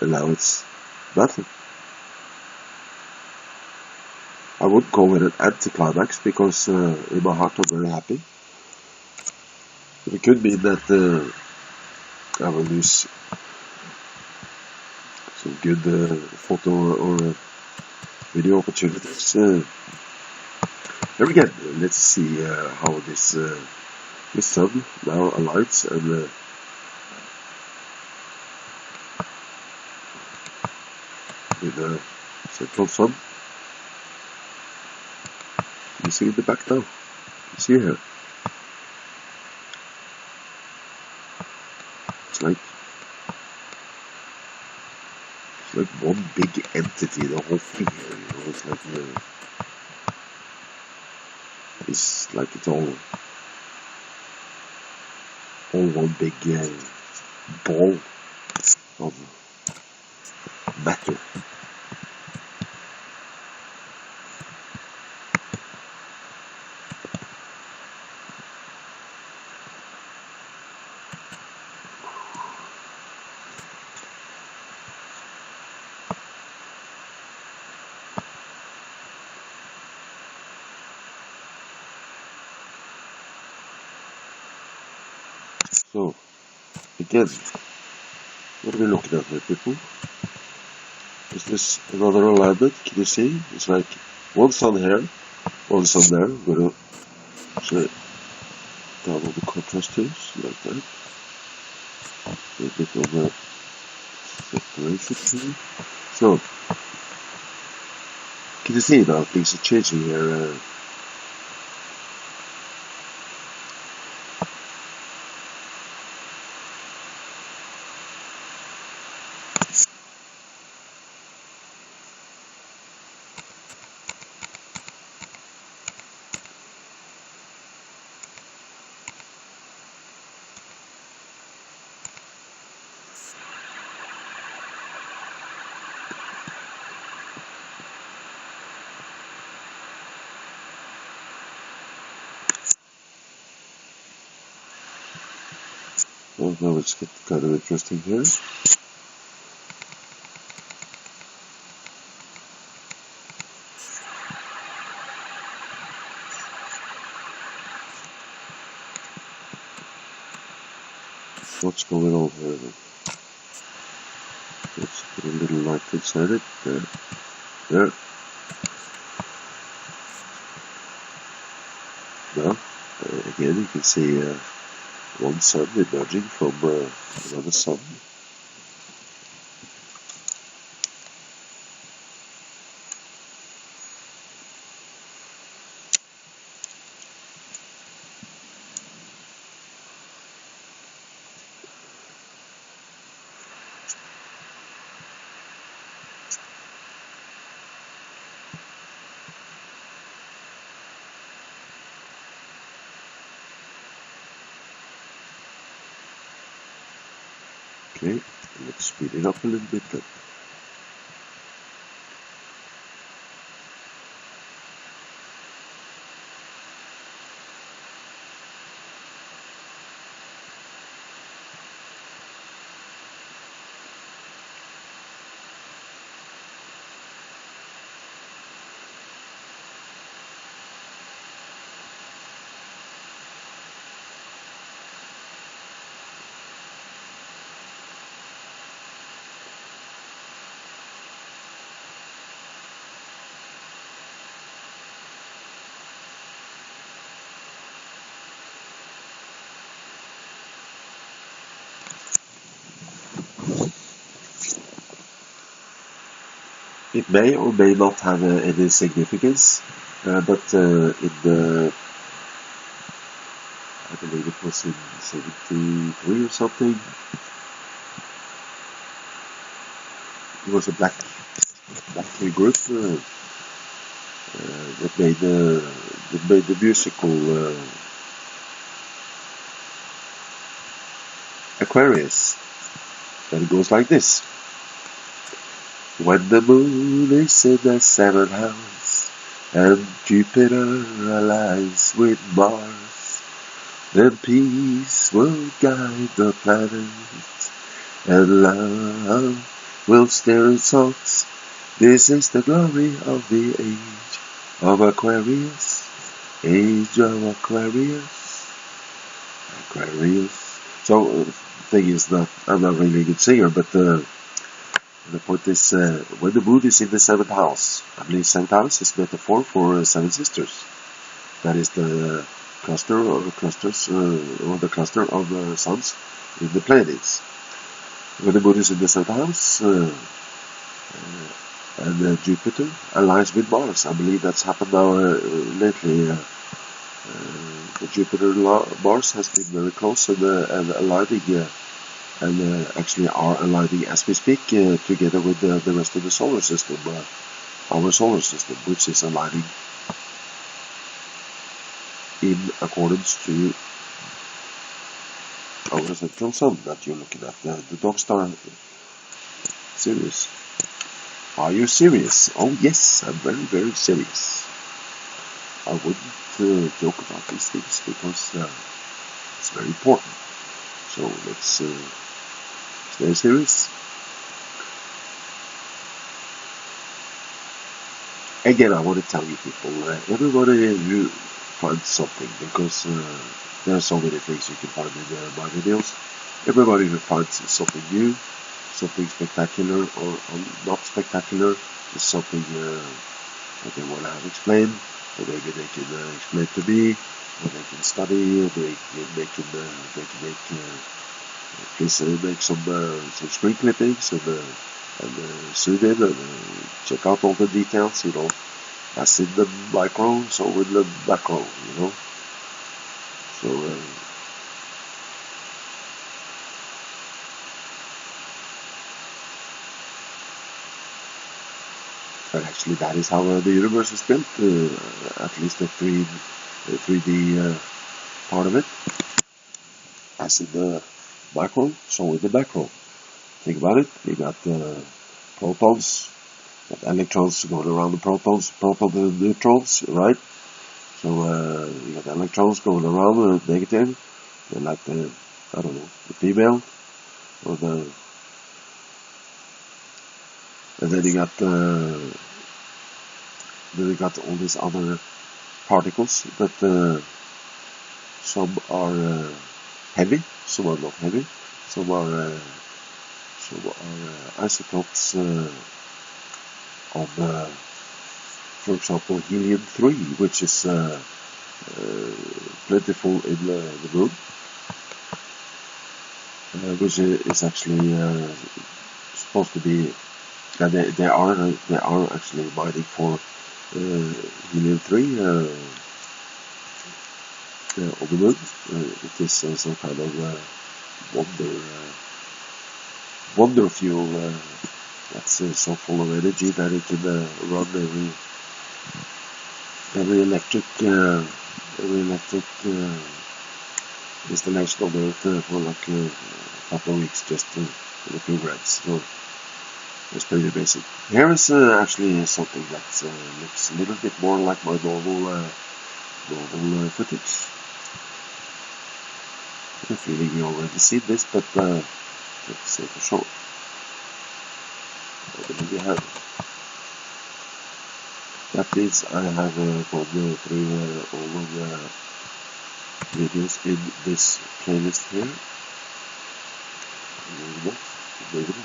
And now it's nothing. I wouldn't call it an anticlimax because in my heart I'm very happy. But it could mean that I will lose some good photo or video opportunities. There again, let's see how this sun now aligns and with the central sun. You see in the back now. You see here. It's like one big entity, the whole thing here. It's like it's all one big ball of matter. So, again, what are we looking at here, people? Is this another alignment? Can you see? It's like one sun here, one sun there. I'm going to actually download the contrast tools, like that. A bit of a separation tool. So, can you see now things are changing here? Well, now let's get kind of interesting here. What's going on here then? Let's put a little light inside it. There. Now, again, you can see one sun emerging from another sun. Okay, let's speed it up a little bit then. It may or may not have any significance, but in the, I believe it was in 73 or something, it was a black group that made the musical Aquarius, and it goes like this. When the moon is in the 7th house and Jupiter aligns with Mars, then peace will guide the planet and love will steer its thoughts. This is the glory of the age of Aquarius, age of Aquarius. So, the thing is that I'm not really a good singer, but the point is, when the moon is in the 7th house, I believe 7th house is metaphor for 7 sisters. That is the cluster or the cluster of suns in the Pleiades. When the moon is in the 7th house, and Jupiter aligns with Mars. I believe that's happened now lately. Jupiter and Mars has been very close and aligning, and actually are aligning as we speak, together with the rest of the solar system, our solar system, which is aligning in accordance to our central sun that you're looking at, the dog star Sirius. Are you serious? Oh yes, I'm very, very serious. I wouldn't joke about these things because it's very important. So let's stay serious. Again, I want to tell you people, everybody who finds something, because there are so many things you can find in my videos. Everybody who finds something new, something spectacular or not spectacular, is something that they want to have explained, or maybe they can explain to me, or they can study, or they can please make some screen clippings and zoom in and check out all the details, as in the micro, so in the macro, So but actually, that is how the universe is built, at least the 3D part of it. As in the micro, so in the macro. Think about it. We got protons, got electrons going around the protons and neutrons, right? So you got electrons going around negative, and like the, I don't know, the female, or and then you got all these other particles that some are heavy, some are not heavy, some are isotopes of, for example, helium-3, which is plentiful in the moon, which is actually supposed to be. They are actually mining for helium-3 on the moon. It is some kind of wonder fuel that's so full of energy that it can run every electric installation on Earth for like a couple of weeks, just in a few grams. So it's pretty amazing. Here is actually something that looks a little bit more like my normal footage. I have a feeling you already seen this, but let's say for sure. I believe you have. That means I have gone through all of the videos in this playlist here. Maybe not.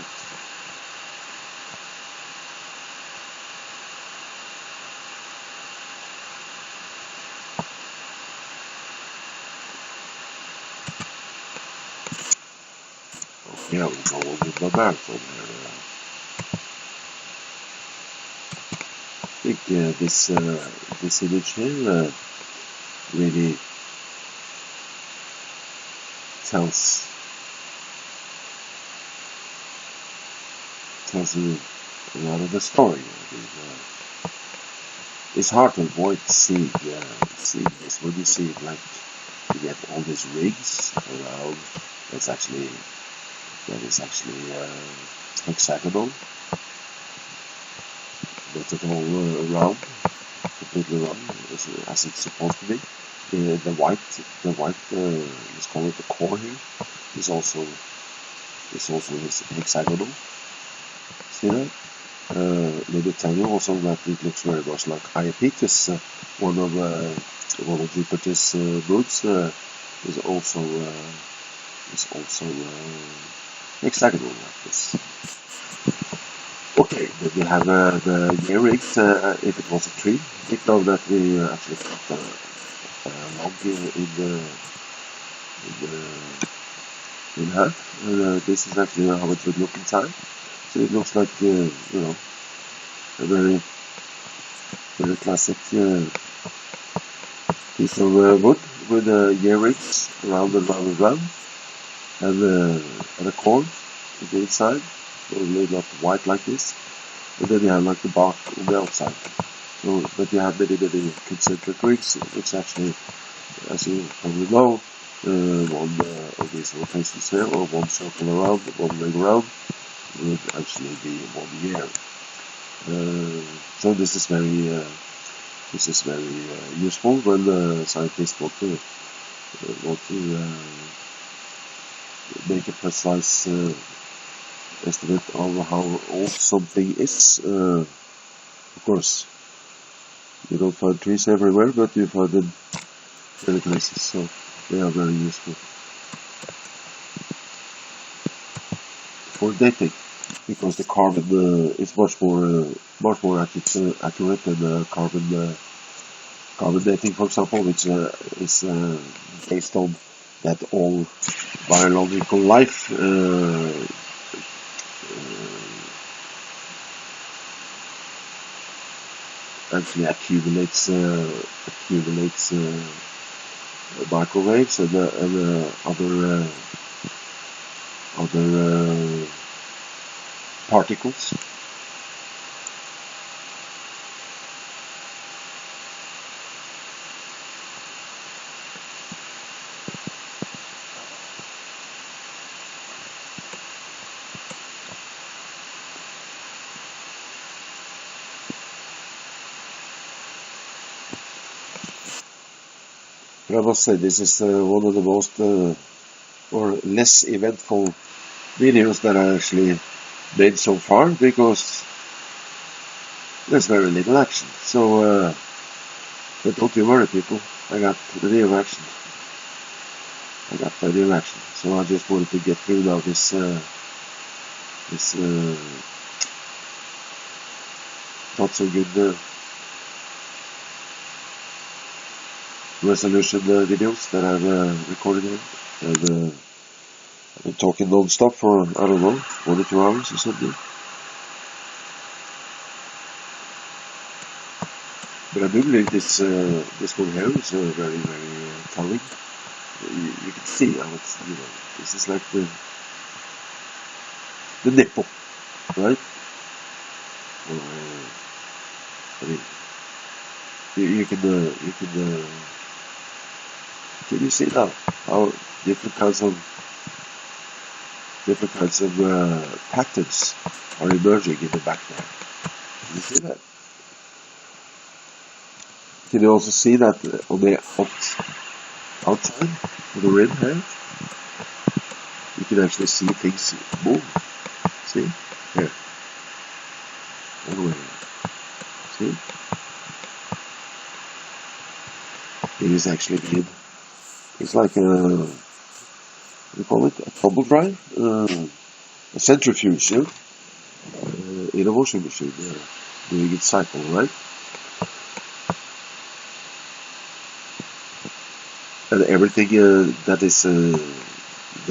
Yeah, we go on with the marathon here. this image here really tells a lot of the story. I mean, it's hard to avoid seeing this when you see it, like you get all these rings around. That is actually hexagonal, not at all round, completely round as it's supposed to be. The white, let's call it the core here, is also hexagonal. See that? Let me tell you also that it looks very much like Iapetus, one of Jupiter's moons, is also hexagonal like this. Okay, then we have the year rings. If it was a tree, think of that we actually cut a log in half. This is actually how it would look inside. So it looks like a very classic piece of wood with year rings around and round and round, and a cord on the inside, probably not white like this, and then you have like the bark on the outside. So, but you have many concentric rings, which actually, as you probably know, one of these rotations here, or one circle around, one ring around, would actually be 1 year. So this is very useful when scientists want to make a precise estimate of how old something is. Of course, you don't find trees everywhere, but you find them many places, so they are very useful for dating, because the carbon is much more accurate than carbon dating, for example, which is based on that all biological life actually accumulates microwaves and other particles. But I must say, this is one of the most or less eventful videos that I actually made so far, because there's very little action. So, but don't you worry, people. I got plenty of action. So I just wanted to get through now this not so good resolution videos that I've recorded here, and I've been talking non-stop for, I don't know, 1 or 2 hours or something. But I do believe this one here is very telling. You can see how it's, this is like the nipple, right? I mean, you can you see now how different kinds of patterns are emerging in the back there? Can you see that? Can you also see that on the outside of the rim here? You can actually see things move. See? Here. All the way here. See? It is actually good. It's like a, what do you call it? A tumble dryer? A centrifuge, yeah? In a washing machine, doing its cycle, right? And everything that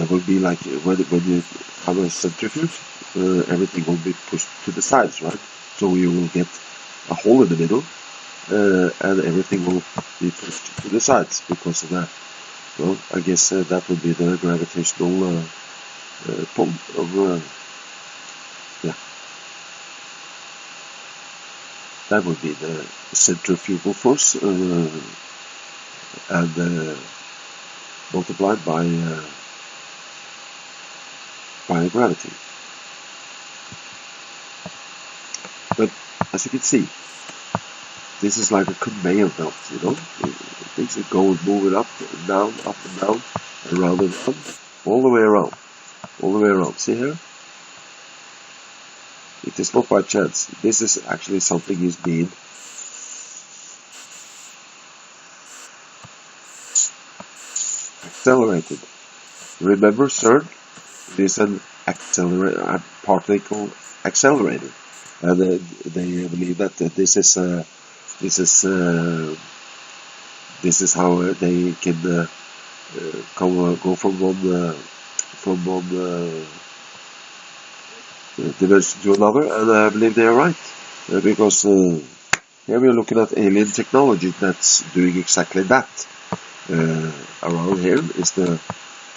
will be like when you have a centrifuge, everything will be pushed to the sides, right? So you will get a hole in the middle, and everything will be pushed to the sides because of that. Well, I guess that would be the gravitational pull of, yeah, that would be the centrifugal force, and multiplied by gravity. But as you can see, this is like a conveyor belt, you know. Things that go moving up and down, and around and around, all the way around, all the way around. See here? It is not by chance. This is actually something is being accelerated. Remember, CERN is an particle accelerator, and they believe that this is how they can go from one dimension to another, and I believe they are right, because here we are looking at alien technology that's doing exactly that. Around here is the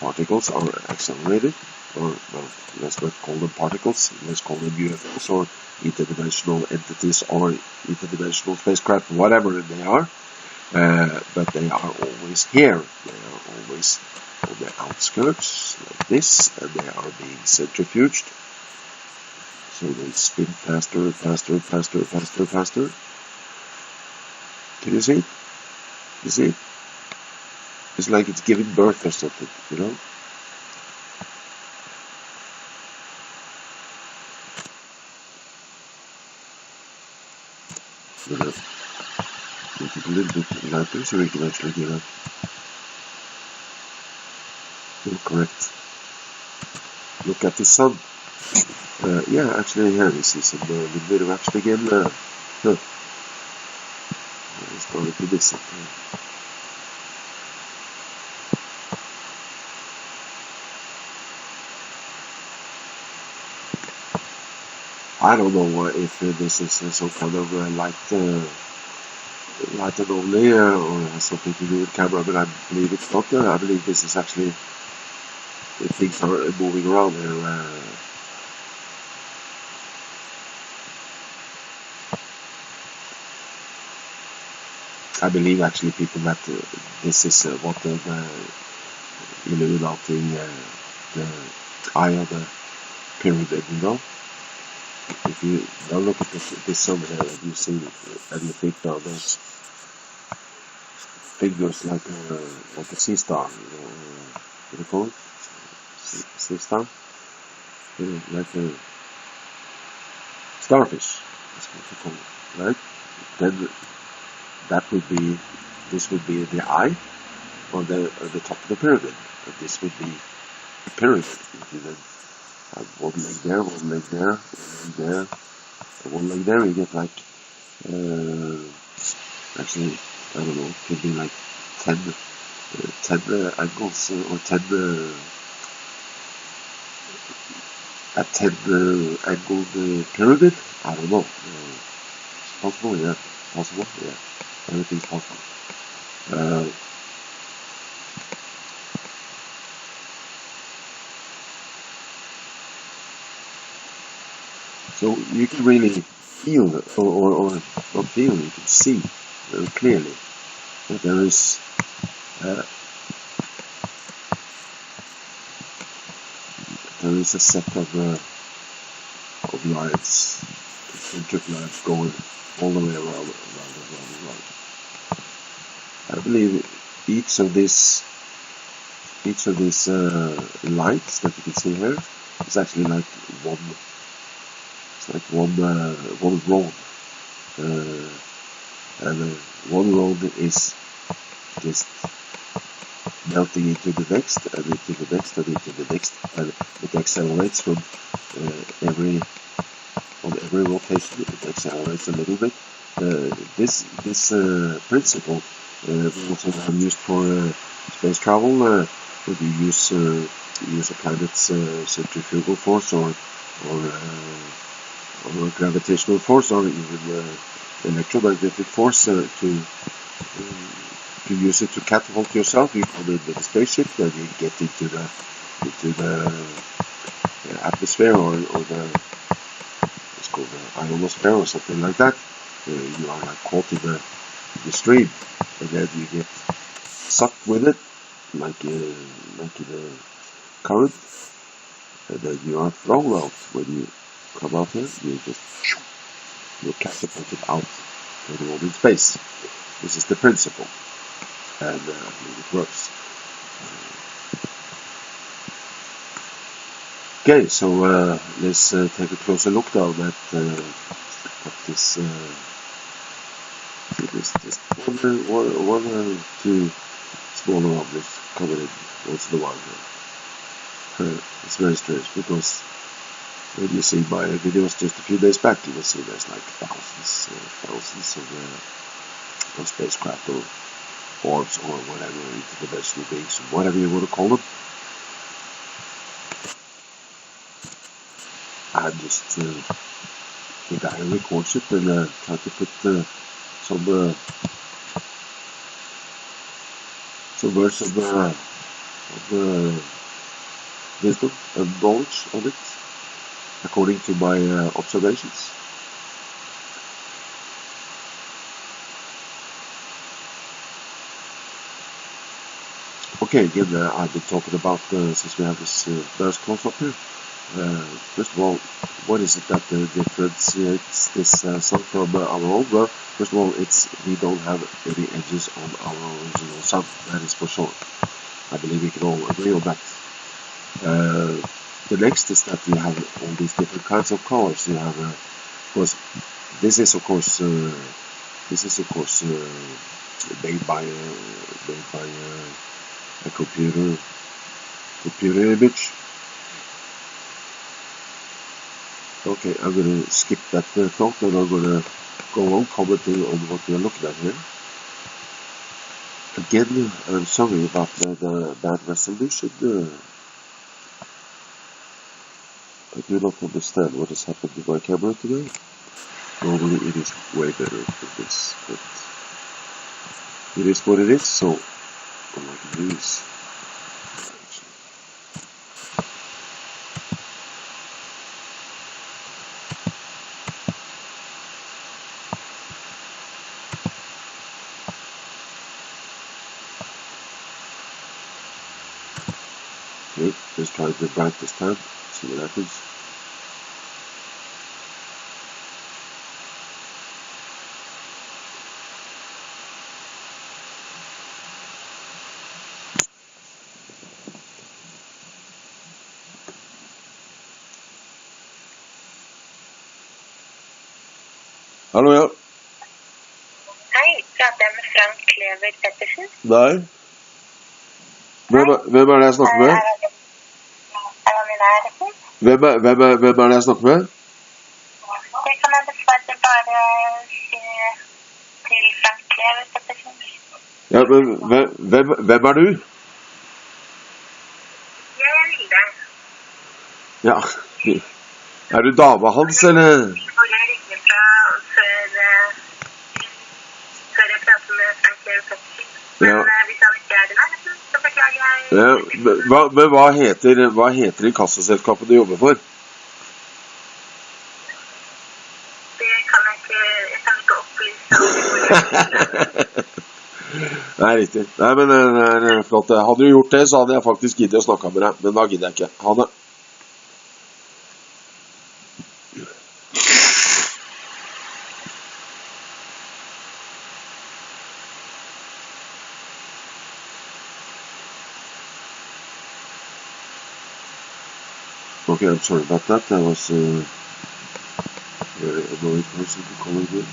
particles are accelerated, or well, let's not call them particles, let's call them UFOs or interdimensional entities or interdimensional spacecraft, whatever they are, but they are always here. They are always on the outskirts like this, and they are being centrifuged, so they spin faster and faster and faster and faster and faster. Can you see? You see? It's like it's giving birth or something, you know? I'm gonna make it a little bit lighter so we can actually get a correct look at the sun. Yeah, actually here we see some little bit of action again. I started to miss it. I don't know if this is some kind of light anomaly or has something to do with camera, but I believe it's not. I believe this is actually things are moving around here. I believe actually people that this is what the Illuminati, the eye of the pyramid, you know. If you now look at this sun here, and you see, and you think now those figures like a sea star, you know, what do you call it? Sea star, like a starfish. That's what you call it, right? Then that would be, this would be the eye on the top of the pyramid, and this would be the pyramid. If you then have one leg there, one leg there, one leg there, and one leg there, you get like actually, I don't know, it could be like 10 angles or 10 a 10 angled pyramid. I don't know. It's possible, yeah. Possible, yeah. Everything's possible. So you can really feel, or not feel, you can see very clearly that there is a set of lines, concentric lines going all the way around. I believe each of these lights that you can see here is actually like one. It's like one road, and one road is just melting into the next, and into the next, and into the next, and it accelerates from every rotation. It accelerates a little bit. This principle we also have used for space travel. When you use a planet's centrifugal force or gravitational force, or even electromagnetic force to use it to catapult yourself. You come in with a spaceship, then you get into the atmosphere or the it's called the ionosphere or something like that. You are like caught in the stream, and then you get sucked with it, like in a current, and then you are thrown out. When you come out here, you're catapulted out to the world in space. This is the principle, and it works. Okay, so let's take a closer look now at this. Just one or two smaller objects coming in once in a while here. It's very strange because when you see my videos just a few days back, you will see there's like thousands of spacecraft or orbs or whatever, interdimensional beings, whatever you want to call them. I just think I record it and try to put some words of wisdom and knowledge on it, according to my observations. Okay, again, I've been talking about, since we have this nice close-up here, first of all, what is it that differentiates this sun from our own? Well, first of all, we don't have any edges on our original sun, that is for sure. I believe we can all agree on that. The next is that you have all these different kinds of colors. You have, of course, this is of course made by a computer image. Okay, I'm going to skip that thought and I'm going to go on commenting on what we are looking at here. Again, I'm sorry about the bad resolution. I do not understand what has happened to my camera today. Normally it is way better than this, but it is what it is, so I like these. Okay, let's try the bright this time, see what happens. Hallo, ja. Hei, prater jeg med Frank Klever Pettersen? Nei. Hvem er det jeg snakker med? Er han i nærheten? Hvem er det jeg snakker med? Det kan jeg dessverre bare si til Frank Klever Pettersen. Ja, men hvem er du? Jeg er Vilde. Ja. Er du dama hans, eller? Jeg ringer fra før jeg prater med Frank Klever Pettersen. Men Ja. hvis han ikke er i nærheten, så beklager jeg. Ja, men hva heter inkassoselskapet du jobber for? Det kan jeg kan ikke opplyse. Nei, riktig. Nei, men det er flott. Hadde du gjort det, så hadde jeg faktisk giddet å snakke med deg, men da gidder jeg ikke. Ha det. Okay, I'm sorry about that. That was a very annoying person to call in.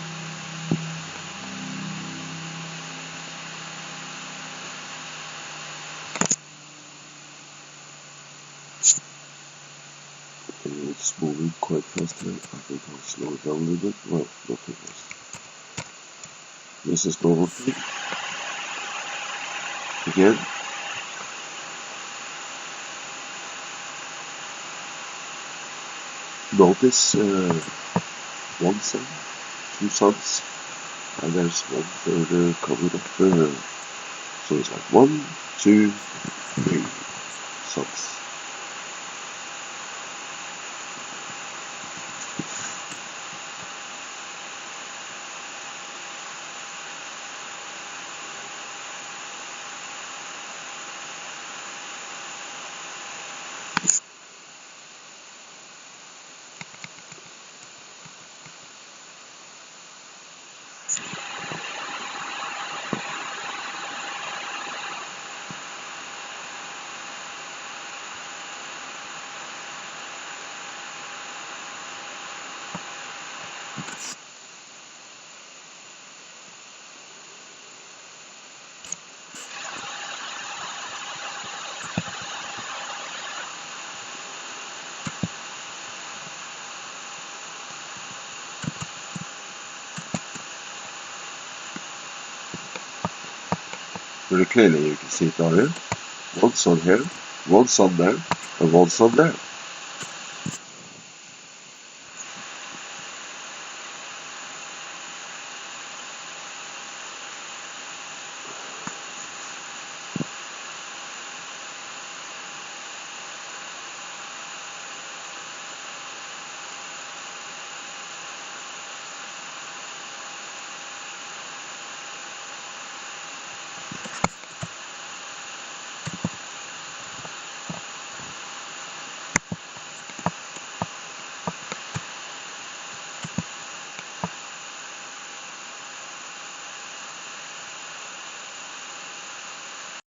It's moving quite fast here. I think I'll slow it down a little bit. Well, not too fast. This is normal speed. Again. Notice one sun, two suns, and there's one further coming up there. So it's like 1, 2, 3 suns. Very clearly you can see it down here. One sun here, one sun there, and one sun there.